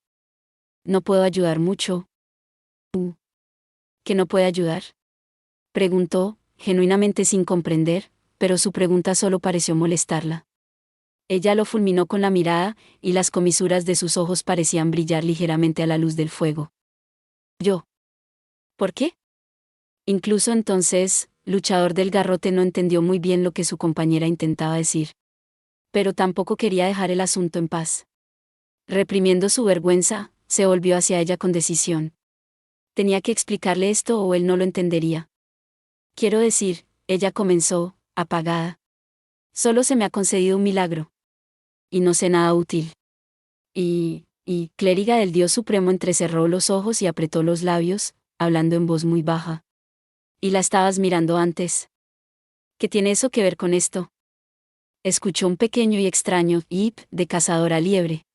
No puedo ayudar mucho. ¿Que no puede ayudar? Preguntó, genuinamente sin comprender, pero su pregunta solo pareció molestarla. Ella lo fulminó con la mirada, y las comisuras de sus ojos parecían brillar ligeramente a la luz del fuego. Yo. ¿Por qué? Incluso entonces, Luchador del Garrote no entendió muy bien lo que su compañera intentaba decir. Pero tampoco quería dejar el asunto en paz. Reprimiendo su vergüenza, se volvió hacia ella con decisión. Tenía que explicarle esto o él no lo entendería. Quiero decir, ella comenzó, apagada. Solo se me ha concedido un milagro. Y no sé nada útil. Clériga del Dios Supremo entrecerró los ojos y apretó los labios, hablando en voz muy baja. ¿Y la estabas mirando antes? ¿Qué tiene eso que ver con esto? Escuchó un pequeño y extraño "ip" de Cazadora Liebre.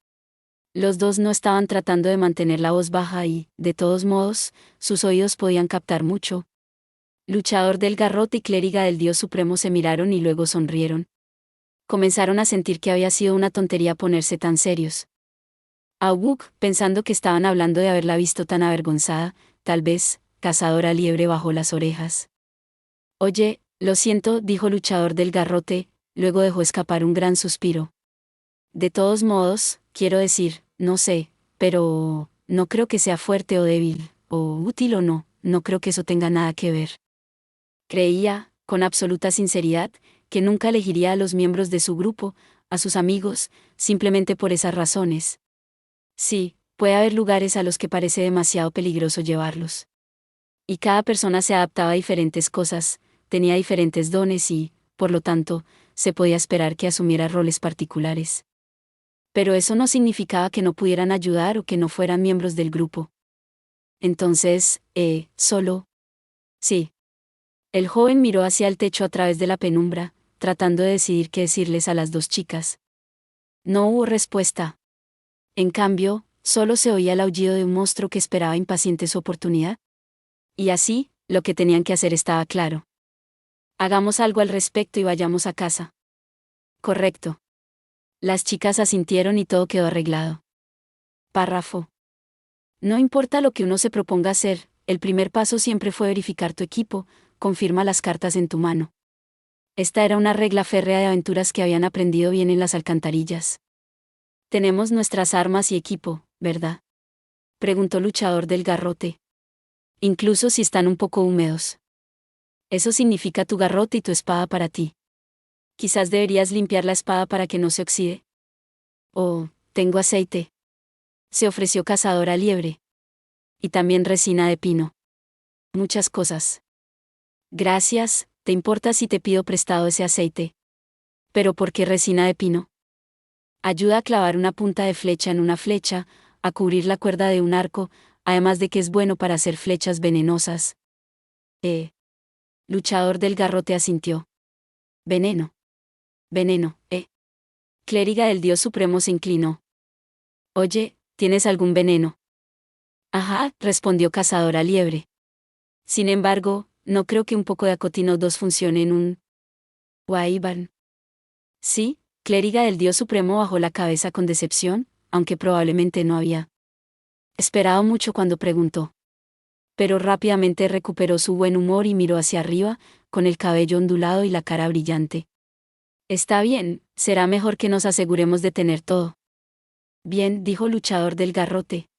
Los dos no estaban tratando de mantener la voz baja y, de todos modos, sus oídos podían captar mucho. Luchador del Garrote y Clériga del Dios Supremo se miraron y luego sonrieron. Comenzaron a sentir que había sido una tontería ponerse tan serios. Auguk, pensando que estaban hablando de haberla visto tan avergonzada, tal vez, Cazadora Liebre bajó las orejas. Oye, lo siento, dijo Luchador del Garrote, luego dejó escapar un gran suspiro. De todos modos, quiero decir, no sé, pero no creo que sea fuerte o débil, o útil o no, no creo que eso tenga nada que ver. Creía, con absoluta sinceridad, que nunca elegiría a los miembros de su grupo, a sus amigos, simplemente por esas razones. Sí, puede haber lugares a los que parece demasiado peligroso llevarlos. Y cada persona se adaptaba a diferentes cosas, tenía diferentes dones y, por lo tanto, se podía esperar que asumiera roles particulares. Pero eso no significaba que no pudieran ayudar o que no fueran miembros del grupo. Entonces, solo. Sí. El joven miró hacia el techo a través de la penumbra, tratando de decidir qué decirles a las dos chicas. No hubo respuesta. En cambio, solo se oía el aullido de un monstruo que esperaba impaciente su oportunidad. Y así, lo que tenían que hacer estaba claro. Hagamos algo al respecto y vayamos a casa. Correcto. Las chicas asintieron y todo quedó arreglado. Párrafo. No importa lo que uno se proponga hacer, el primer paso siempre fue verificar tu equipo, confirma las cartas en tu mano. Esta era una regla férrea de aventuras que habían aprendido bien en las alcantarillas. Tenemos nuestras armas y equipo, ¿verdad? Preguntó Luchador del Garrote. Incluso si están un poco húmedos. Eso significa tu garrote y tu espada para ti. Quizás deberías limpiar la espada para que no se oxide. Oh, tengo aceite. Se ofreció Cazadora Liebre. Y también resina de pino. Muchas cosas. Gracias, ¿te importa si te pido prestado ese aceite? ¿Pero por qué resina de pino? Ayuda a clavar una punta de flecha en una flecha, a cubrir la cuerda de un arco, además de que es bueno para hacer flechas venenosas. Luchador del Garrote asintió. Veneno. Veneno, Clériga del Dios Supremo se inclinó. Oye, ¿tienes algún veneno? Ajá, respondió Cazadora Liebre. Sin embargo, no creo que un poco de acotino 2 funcione en un Wyvern. Sí, Clériga del Dios Supremo bajó la cabeza con decepción, aunque probablemente no había esperado mucho cuando preguntó. Pero rápidamente recuperó su buen humor y miró hacia arriba, con el cabello ondulado y la cara brillante. Está bien, será mejor que nos aseguremos de tener todo. Bien, dijo Luchador del Garrote.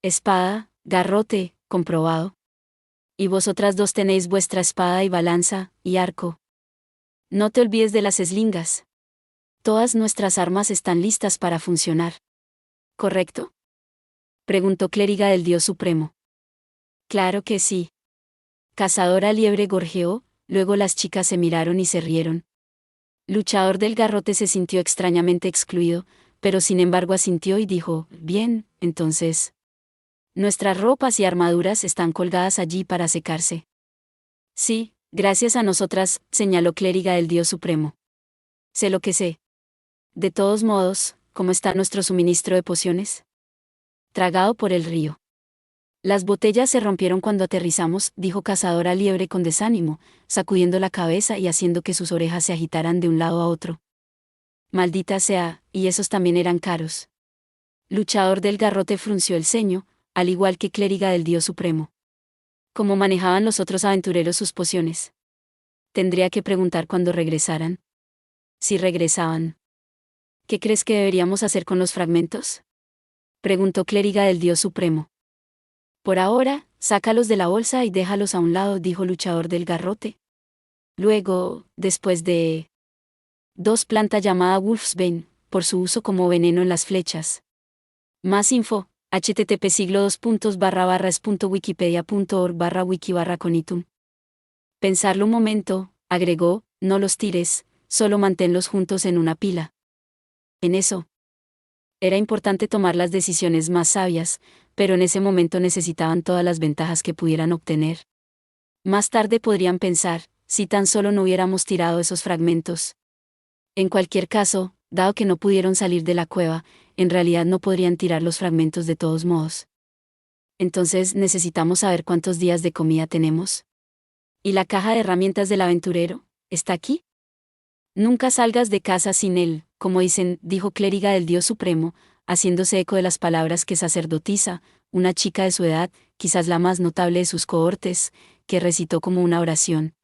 Espada, garrote, comprobado. Y vosotras dos tenéis vuestra espada y balanza, y arco. No te olvides de las eslingas. Todas nuestras armas están listas para funcionar. ¿Correcto? Preguntó Clériga del Dios Supremo. Claro que sí. Cazadora Liebre gorjeó, luego las chicas se miraron y se rieron. Luchador del Garrote se sintió extrañamente excluido, pero sin embargo asintió y dijo, bien, entonces. Nuestras ropas y armaduras están colgadas allí para secarse. Sí, gracias a nosotras, señaló Clériga del Dios Supremo. Sé lo que sé. De todos modos, ¿cómo está nuestro suministro de pociones? Tragado por el río. Las botellas se rompieron cuando aterrizamos, dijo Cazadora Liebre con desánimo, sacudiendo la cabeza y haciendo que sus orejas se agitaran de un lado a otro. Maldita sea, y esos también eran caros. Luchador del Garrote frunció el ceño, al igual que Clériga del Dios Supremo. ¿Cómo manejaban los otros aventureros sus pociones? Tendría que preguntar cuando regresaran. Si regresaban. ¿Qué crees que deberíamos hacer con los fragmentos? Preguntó Clériga del Dios Supremo. Por ahora, sácalos de la bolsa y déjalos a un lado, dijo Luchador del Garrote. Luego, después de 2 planta llamada Wolfsbane, por su uso como veneno en las flechas. Más info, http://es.wikipedia.org/wiki/conitum. Pensarlo un momento, agregó, no los tires, solo manténlos juntos en una pila. En eso. Era importante tomar las decisiones más sabias, pero en ese momento necesitaban todas las ventajas que pudieran obtener. Más tarde podrían pensar, si tan solo no hubiéramos tirado esos fragmentos. En cualquier caso, dado que no pudieron salir de la cueva, en realidad no podrían tirar los fragmentos de todos modos. Entonces necesitamos saber cuántos días de comida tenemos. ¿Y la caja de herramientas del aventurero, está aquí? Nunca salgas de casa sin él, como dicen, dijo Clériga del Dios Supremo, haciéndose eco de las palabras que sacerdotisa, una chica de su edad, quizás la más notable de sus cohortes, que recitó como una oración.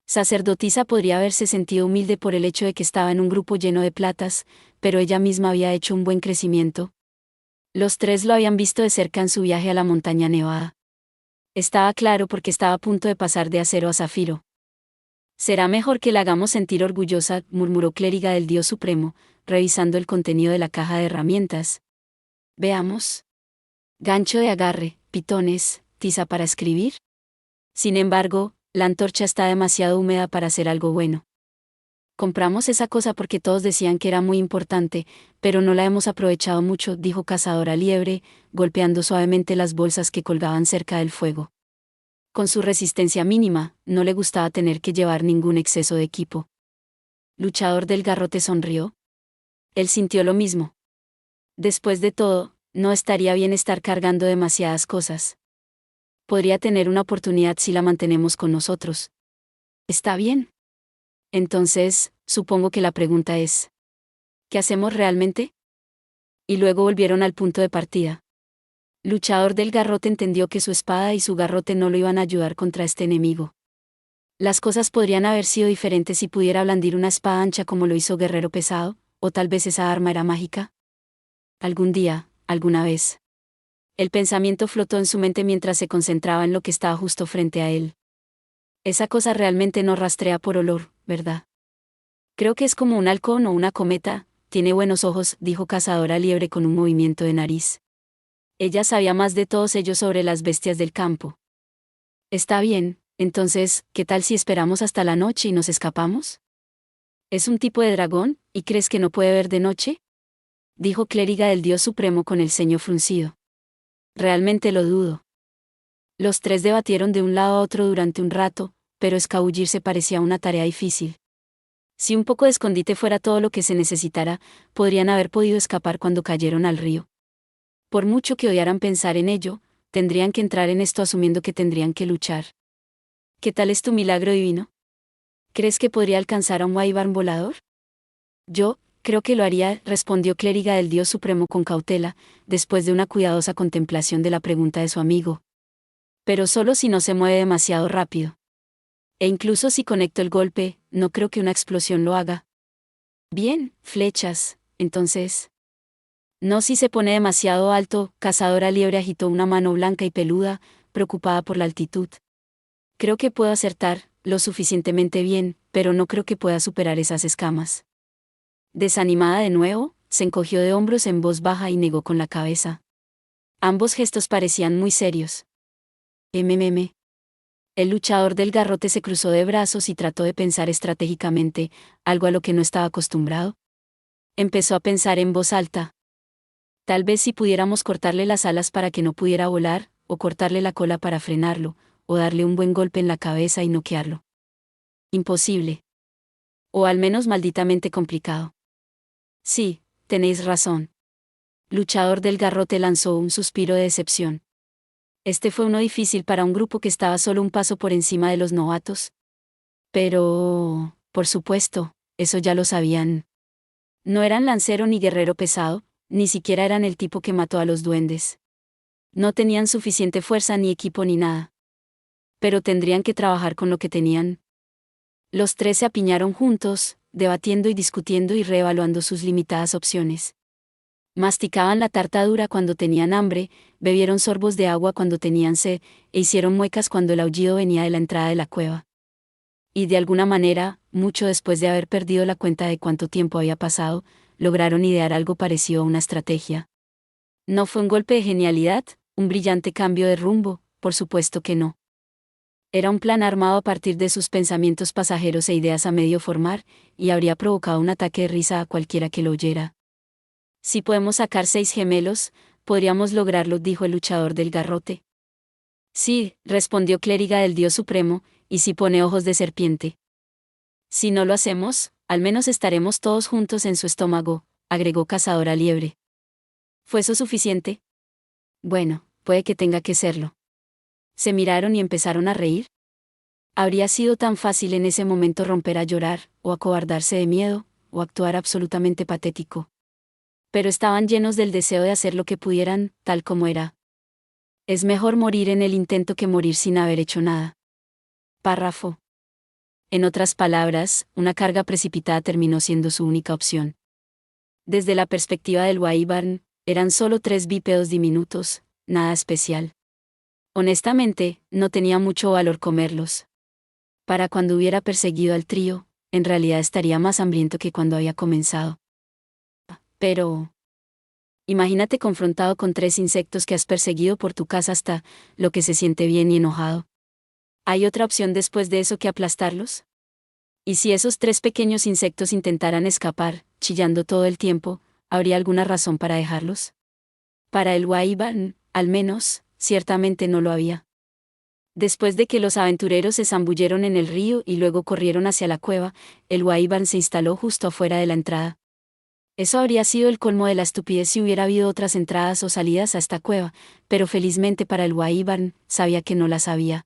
Sacerdotisa podría haberse sentido humilde por el hecho de que estaba en un grupo lleno de platas, pero ella misma había hecho un buen crecimiento. Los 3 lo habían visto de cerca en su viaje a la montaña nevada. Estaba claro porque estaba a punto de pasar de acero a zafiro. Será mejor que la hagamos sentir orgullosa, murmuró Clériga del Dios Supremo, revisando el contenido de la caja de herramientas. Veamos. Gancho de agarre, pitones, tiza para escribir. Sin embargo, la antorcha está demasiado húmeda para hacer algo bueno. Compramos esa cosa porque todos decían que era muy importante, pero no la hemos aprovechado mucho, dijo Cazadora Liebre, golpeando suavemente las bolsas que colgaban cerca del fuego. Con su resistencia mínima, no le gustaba tener que llevar ningún exceso de equipo. Luchador del Garrote sonrió. Él sintió lo mismo. Después de todo, No estaría bien estar cargando demasiadas cosas. Podría tener una oportunidad si la mantenemos con nosotros. ¿Está bien? Entonces, supongo que la pregunta es, ¿qué hacemos realmente? Y luego volvieron al punto de partida. Luchador del garrote entendió que su espada y su garrote no lo iban a ayudar contra este enemigo. Las cosas podrían haber sido diferentes si pudiera blandir una espada ancha como lo hizo Guerrero Pesado, o tal vez esa arma era mágica. Algún día, alguna vez. El pensamiento flotó en su mente mientras se concentraba en lo que estaba justo frente a él. Esa cosa realmente no rastrea por olor, ¿verdad? Creo que es como un halcón o una cometa. Tiene buenos ojos, dijo Cazadora Liebre con un movimiento de nariz. Ella sabía más de todos ellos sobre las bestias del campo. Está bien, entonces, ¿qué tal si esperamos hasta la noche y nos escapamos? ¿Es un tipo de dragón, y crees que no puede ver de noche? Dijo Clériga del Dios Supremo con el ceño fruncido. Realmente lo dudo. Los tres debatieron de un lado a otro durante un rato, pero escabullirse parecía una tarea difícil. Si un poco de escondite fuera todo lo que se necesitara, podrían haber podido escapar cuando cayeron al río. Por mucho que odiaran pensar en ello, tendrían que entrar en esto asumiendo que tendrían que luchar. ¿Qué tal es tu milagro divino? ¿Crees que podría alcanzar a un Wyvern volador? Yo, creo que lo haría, respondió Clériga del Dios Supremo con cautela, después de una cuidadosa contemplación de la pregunta de su amigo. Pero solo si no se mueve demasiado rápido. E incluso si conecto el golpe, no creo que una explosión lo haga. Bien, flechas, entonces. No si se pone demasiado alto. Cazadora Liebre agitó una mano blanca y peluda, preocupada por la altitud. Creo que puedo acertar, lo suficientemente bien, pero no creo que pueda superar esas escamas. Desanimada de nuevo, se encogió de hombros en voz baja y negó con la cabeza. Ambos gestos parecían muy serios. MMM. El luchador del garrote se cruzó de brazos y trató de pensar estratégicamente, algo a lo que no estaba acostumbrado. Empezó a pensar en voz alta. Tal vez si pudiéramos cortarle las alas para que no pudiera volar, o cortarle la cola para frenarlo, o darle un buen golpe en la cabeza y noquearlo. Imposible. O al menos malditamente complicado. Sí, tenéis razón. Luchador del garrote lanzó un suspiro de decepción. Este fue uno difícil para un grupo que estaba solo un paso por encima de los novatos. Pero, por supuesto, eso ya lo sabían. No eran lancero ni guerrero pesado, ni siquiera eran el tipo que mató a los duendes. No tenían suficiente fuerza ni equipo ni nada. Pero tendrían que trabajar con lo que tenían. Los tres se apiñaron juntos, debatiendo y discutiendo y reevaluando sus limitadas opciones. Masticaban la tarta dura cuando tenían hambre, bebieron sorbos de agua cuando tenían sed, e hicieron muecas cuando el aullido venía de la entrada de la cueva. Y de alguna manera, mucho después de haber perdido la cuenta de cuánto tiempo había pasado, lograron idear algo parecido a una estrategia. ¿No fue un golpe de genialidad, un brillante cambio de rumbo? Por supuesto que no. Era un plan armado a partir de sus pensamientos pasajeros e ideas a medio formar, y habría provocado un ataque de risa a cualquiera que lo oyera. Si podemos sacar 6 gemelos, podríamos lograrlo, dijo el luchador del garrote. Sí, respondió Clériga del Dios Supremo, y si pone ojos de serpiente. Si no lo hacemos, al menos estaremos todos juntos en su estómago, agregó Cazadora Liebre. ¿Fue eso suficiente? Bueno, puede que tenga que serlo. Se miraron y empezaron a reír. Habría sido tan fácil en ese momento romper a llorar, o acobardarse de miedo, o actuar absolutamente patético. Pero estaban llenos del deseo de hacer lo que pudieran, tal como era. Es mejor morir en el intento que morir sin haber hecho nada. Párrafo. En otras palabras, una carga precipitada terminó siendo su única opción. Desde la perspectiva del Wyvern, eran solo 3 bípedos diminutos, nada especial. Honestamente, no tenía mucho valor comerlos. Para cuando hubiera perseguido al trío, en realidad estaría más hambriento que cuando había comenzado. Pero imagínate confrontado con 3 insectos que has perseguido por tu casa hasta lo que se siente bien y enojado. ¿Hay otra opción después de eso que aplastarlos? ¿Y si esos 3 pequeños insectos intentaran escapar, chillando todo el tiempo, habría alguna razón para dejarlos? Para el Wyvern, al menos, ciertamente no lo había. Después de que los aventureros se zambulleron en el río y luego corrieron hacia la cueva, el Wyvern se instaló justo afuera de la entrada. Eso habría sido el colmo de la estupidez si hubiera habido otras entradas o salidas a esta cueva, pero felizmente para el Wyvern, sabía que no las había.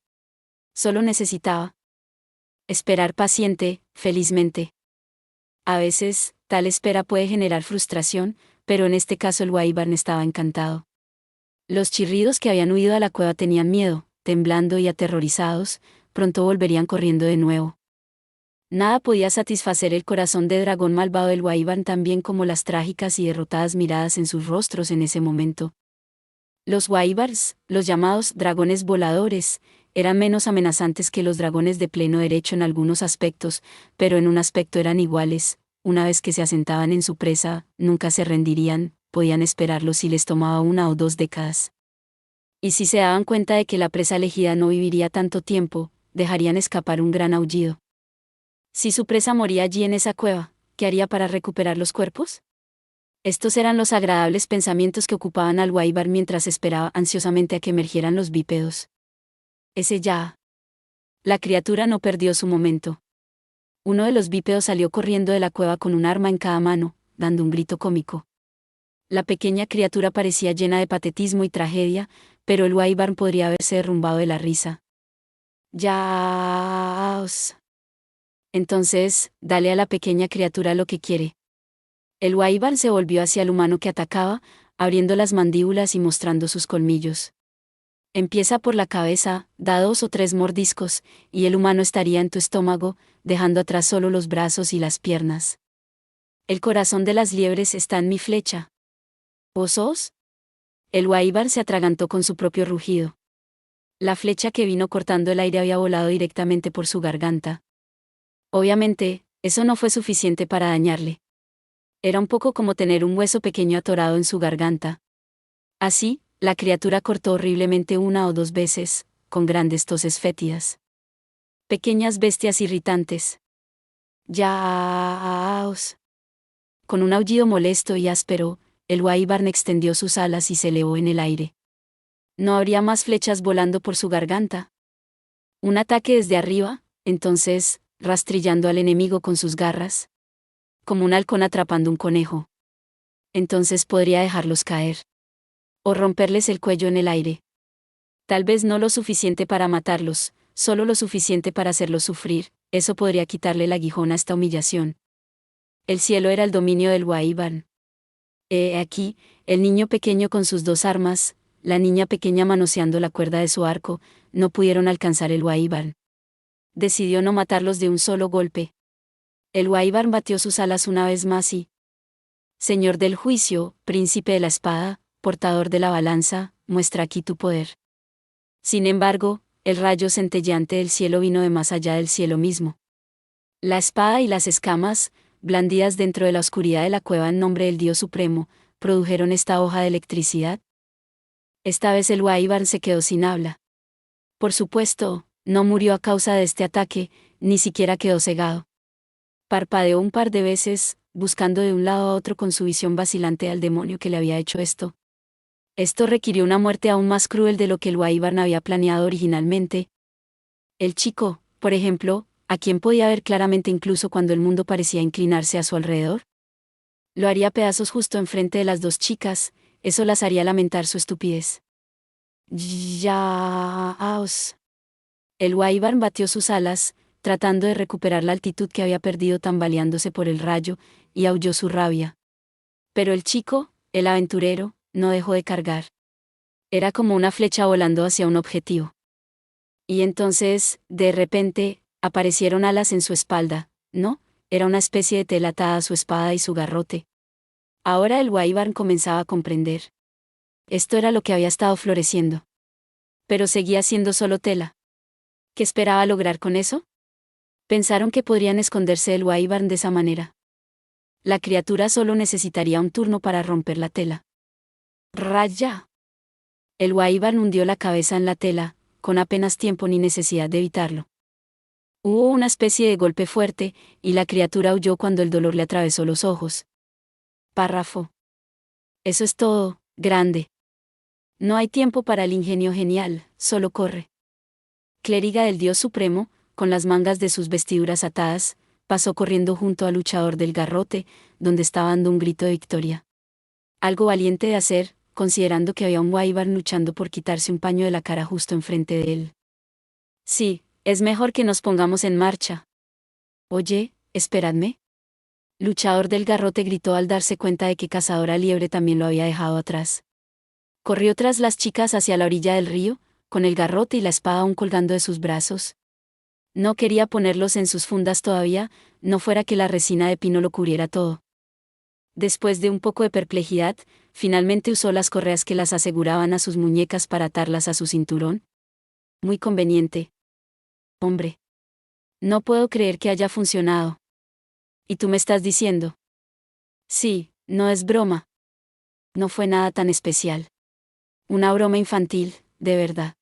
Solo necesitaba esperar paciente, felizmente. A veces, tal espera puede generar frustración, pero en este caso el Wyvern estaba encantado. Los chirridos que habían huido a la cueva tenían miedo, temblando y aterrorizados, pronto volverían corriendo de nuevo. Nada podía satisfacer el corazón de dragón malvado del Wyvern tan bien como las trágicas y derrotadas miradas en sus rostros en ese momento. Los Wyverns, los llamados dragones voladores, eran menos amenazantes que los dragones de pleno derecho en algunos aspectos, pero en un aspecto eran iguales. Una vez que se asentaban en su presa, nunca se rendirían, podían esperarlo si les tomaba 1 o 2 décadas. Y si se daban cuenta de que la presa elegida no viviría tanto tiempo, dejarían escapar un gran aullido. Si su presa moría allí en esa cueva, ¿qué haría para recuperar los cuerpos? Estos eran los agradables pensamientos que ocupaban al Wyvern mientras esperaba ansiosamente a que emergieran los bípedos. Ese ya. La criatura no perdió su momento. Uno de los bípedos salió corriendo de la cueva con un arma en cada mano, dando un grito cómico. La pequeña criatura parecía llena de patetismo y tragedia, pero el Wyvern podría haberse derrumbado de la risa. ¡Yaos! Entonces, dale a la pequeña criatura lo que quiere. El Wyvern se volvió hacia el humano que atacaba, abriendo las mandíbulas y mostrando sus colmillos. Empieza por la cabeza, da 2 o 3 mordiscos, y el humano estaría en tu estómago, dejando atrás solo los brazos y las piernas. El corazón de las liebres está en mi flecha. ¿Osos? El Wyvern se atragantó con su propio rugido. La flecha que vino cortando el aire había volado directamente por su garganta. Obviamente, eso no fue suficiente para dañarle. Era un poco como tener un hueso pequeño atorado en su garganta. Así, la criatura cortó horriblemente 1 o 2 veces, con grandes toses fétidas. Pequeñas bestias irritantes. ¡Yaos! Con un aullido molesto y áspero, el Wyvern extendió sus alas y se elevó en el aire. ¿No habría más flechas volando por su garganta? Un ataque desde arriba, entonces, rastrillando al enemigo con sus garras. Como un halcón atrapando un conejo. Entonces podría dejarlos caer. O romperles el cuello en el aire. Tal vez no lo suficiente para matarlos, solo lo suficiente para hacerlos sufrir, eso podría quitarle el aguijón a esta humillación. El cielo era el dominio del Wyvern. Aquí, el niño pequeño con sus 2 armas, la niña pequeña manoseando la cuerda de su arco, no pudieron alcanzar el Wyvern. Decidió no matarlos de un solo golpe. El Wyvern batió sus alas una vez más y... Señor del juicio, príncipe de la espada, portador de la balanza, muestra aquí tu poder. Sin embargo, el rayo centelleante del cielo vino de más allá del cielo mismo. La espada y las escamas, blandidas dentro de la oscuridad de la cueva en nombre del Dios Supremo, produjeron esta hoja de electricidad. Esta vez el Wyvern se quedó sin habla. Por supuesto, no murió a causa de este ataque, ni siquiera quedó cegado. Parpadeó un par de veces, buscando de un lado a otro con su visión vacilante al demonio que le había hecho esto. Esto requirió una muerte aún más cruel de lo que el Wyvern había planeado originalmente. El chico, por ejemplo, a quien podía ver claramente incluso cuando el mundo parecía inclinarse a su alrededor. Lo haría pedazos justo enfrente de las 2 chicas, eso las haría lamentar su estupidez. ¡Yaos! El Wyvern batió sus alas, tratando de recuperar la altitud que había perdido tambaleándose por el rayo, y aulló su rabia. Pero el chico, el aventurero, no dejó de cargar. Era como una flecha volando hacia un objetivo. Y entonces, de repente, aparecieron alas en su espalda, ¿no? Era una especie de tela atada a su espada y su garrote. Ahora el Wyvern comenzaba a comprender. Esto era lo que había estado floreciendo. Pero seguía siendo solo tela. ¿Qué esperaba lograr con eso? Pensaron que podrían esconderse del Wyvern de esa manera. La criatura solo necesitaría un turno para romper la tela. ¡Raya! El Wyvern hundió la cabeza en la tela, con apenas tiempo ni necesidad de evitarlo. Hubo una especie de golpe fuerte, y la criatura huyó cuando el dolor le atravesó los ojos. Párrafo. Eso es todo, grande. No hay tiempo para el ingenio genial, solo corre. Clériga del Dios Supremo, con las mangas de sus vestiduras atadas, pasó corriendo junto al luchador del garrote, donde estaba dando un grito de victoria. Algo valiente de hacer, considerando que había un Wyvern luchando por quitarse un paño de la cara justo enfrente de él. Sí, es mejor que nos pongamos en marcha. Oye, esperadme. Luchador del garrote gritó al darse cuenta de que Cazadora Liebre también lo había dejado atrás. Corrió tras las chicas hacia la orilla del río, con el garrote y la espada aún colgando de sus brazos. No quería ponerlos en sus fundas todavía, no fuera que la resina de pino lo cubriera todo. Después de un poco de perplejidad, finalmente usó las correas que las aseguraban a sus muñecas para atarlas a su cinturón. Muy conveniente. Hombre. No puedo creer que haya funcionado. ¿Y tú me estás diciendo? Sí, no es broma. No fue nada tan especial. Una broma infantil, de verdad.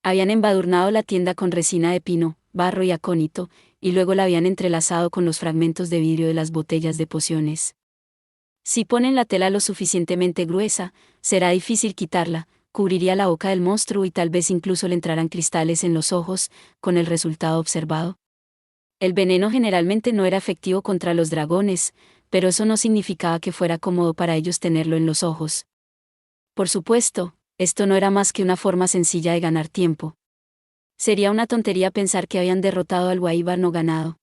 Habían embadurnado la tienda con resina de pino, barro y acónito, y luego la habían entrelazado con los fragmentos de vidrio de las botellas de pociones. Si ponen la tela lo suficientemente gruesa, será difícil quitarla, cubriría la boca del monstruo y tal vez incluso le entraran cristales en los ojos, con el resultado observado. El veneno generalmente no era efectivo contra los dragones, pero eso no significaba que fuera cómodo para ellos tenerlo en los ojos. Por supuesto, esto no era más que una forma sencilla de ganar tiempo. Sería una tontería pensar que habían derrotado al Wyvern o ganado.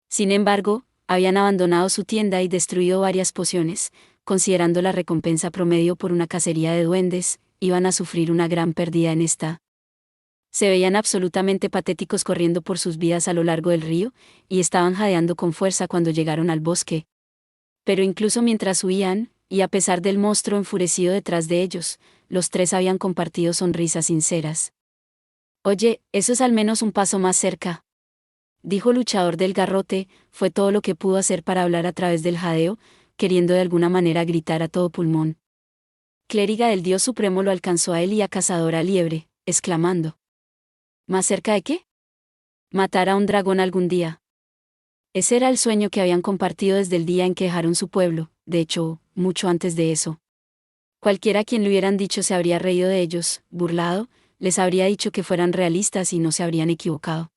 Sin embargo, habían abandonado su tienda y destruido varias pociones, considerando la recompensa promedio por una cacería de duendes, iban a sufrir una gran pérdida en esta. Se veían absolutamente patéticos corriendo por sus vidas a lo largo del río, y estaban jadeando con fuerza cuando llegaron al bosque. Pero incluso mientras huían, y a pesar del monstruo enfurecido detrás de ellos, los tres habían compartido sonrisas sinceras. Oye, eso es al menos un paso más cerca. Dijo el luchador del garrote, fue todo lo que pudo hacer para hablar a través del jadeo, queriendo de alguna manera gritar a todo pulmón. Clériga del Dios Supremo lo alcanzó a él y a Cazadora Liebre, exclamando. ¿Más cerca de qué? Matar a un dragón algún día. Ese era el sueño que habían compartido desde el día en que dejaron su pueblo, de hecho, mucho antes de eso. Cualquiera quien le hubieran dicho se habría reído de ellos, burlado, les habría dicho que fueran realistas y no se habrían equivocado.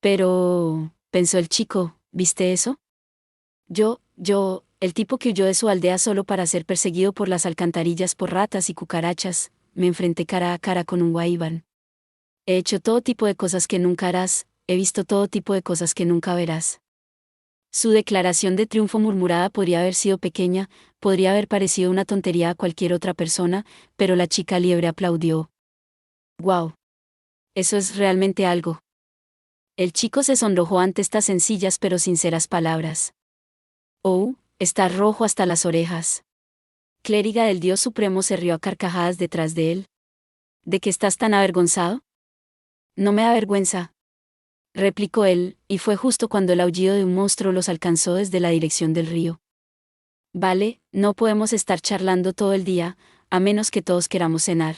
Pero, pensó el chico, ¿viste eso? El tipo que huyó de su aldea solo para ser perseguido por las alcantarillas por ratas y cucarachas, me enfrenté cara a cara con un Wyvern. He hecho todo tipo de cosas que nunca harás, he visto todo tipo de cosas que nunca verás. Su declaración de triunfo murmurada podría haber sido pequeña, podría haber parecido una tontería a cualquier otra persona, pero la chica liebre aplaudió. ¡Guau! Eso es realmente algo. El chico se sonrojó ante estas sencillas pero sinceras palabras. Oh, estás rojo hasta las orejas. Clériga del Dios Supremo se rió a carcajadas detrás de él. ¿De qué estás tan avergonzado? No me da vergüenza, replicó él, y fue justo cuando el aullido de un monstruo los alcanzó desde la dirección del río. Vale, no podemos estar charlando todo el día, a menos que todos queramos cenar.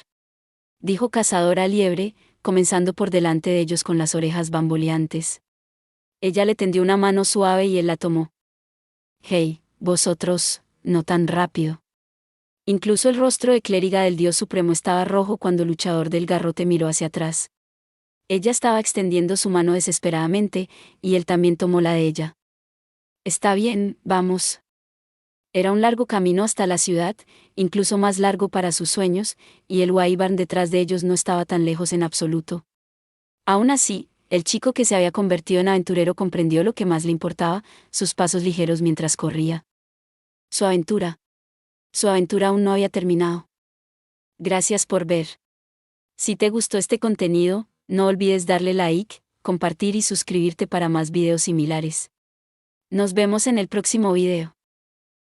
Dijo Cazadora Liebre, comenzando por delante de ellos con las orejas bamboleantes. Ella le tendió una mano suave y él la tomó. Hey, vosotros, no tan rápido. Incluso el rostro de Clériga del Dios Supremo estaba rojo cuando el luchador del garrote miró hacia atrás. Ella estaba extendiendo su mano desesperadamente, y él también tomó la de ella. Está bien, vamos. Era un largo camino hasta la ciudad, incluso más largo para sus sueños, y el Wyvern detrás de ellos no estaba tan lejos en absoluto. Aún así, el chico que se había convertido en aventurero comprendió lo que más le importaba, sus pasos ligeros mientras corría. Su aventura. Su aventura aún no había terminado. Gracias por ver. Si te gustó este contenido, no olvides darle like, compartir y suscribirte para más videos similares. Nos vemos en el próximo video.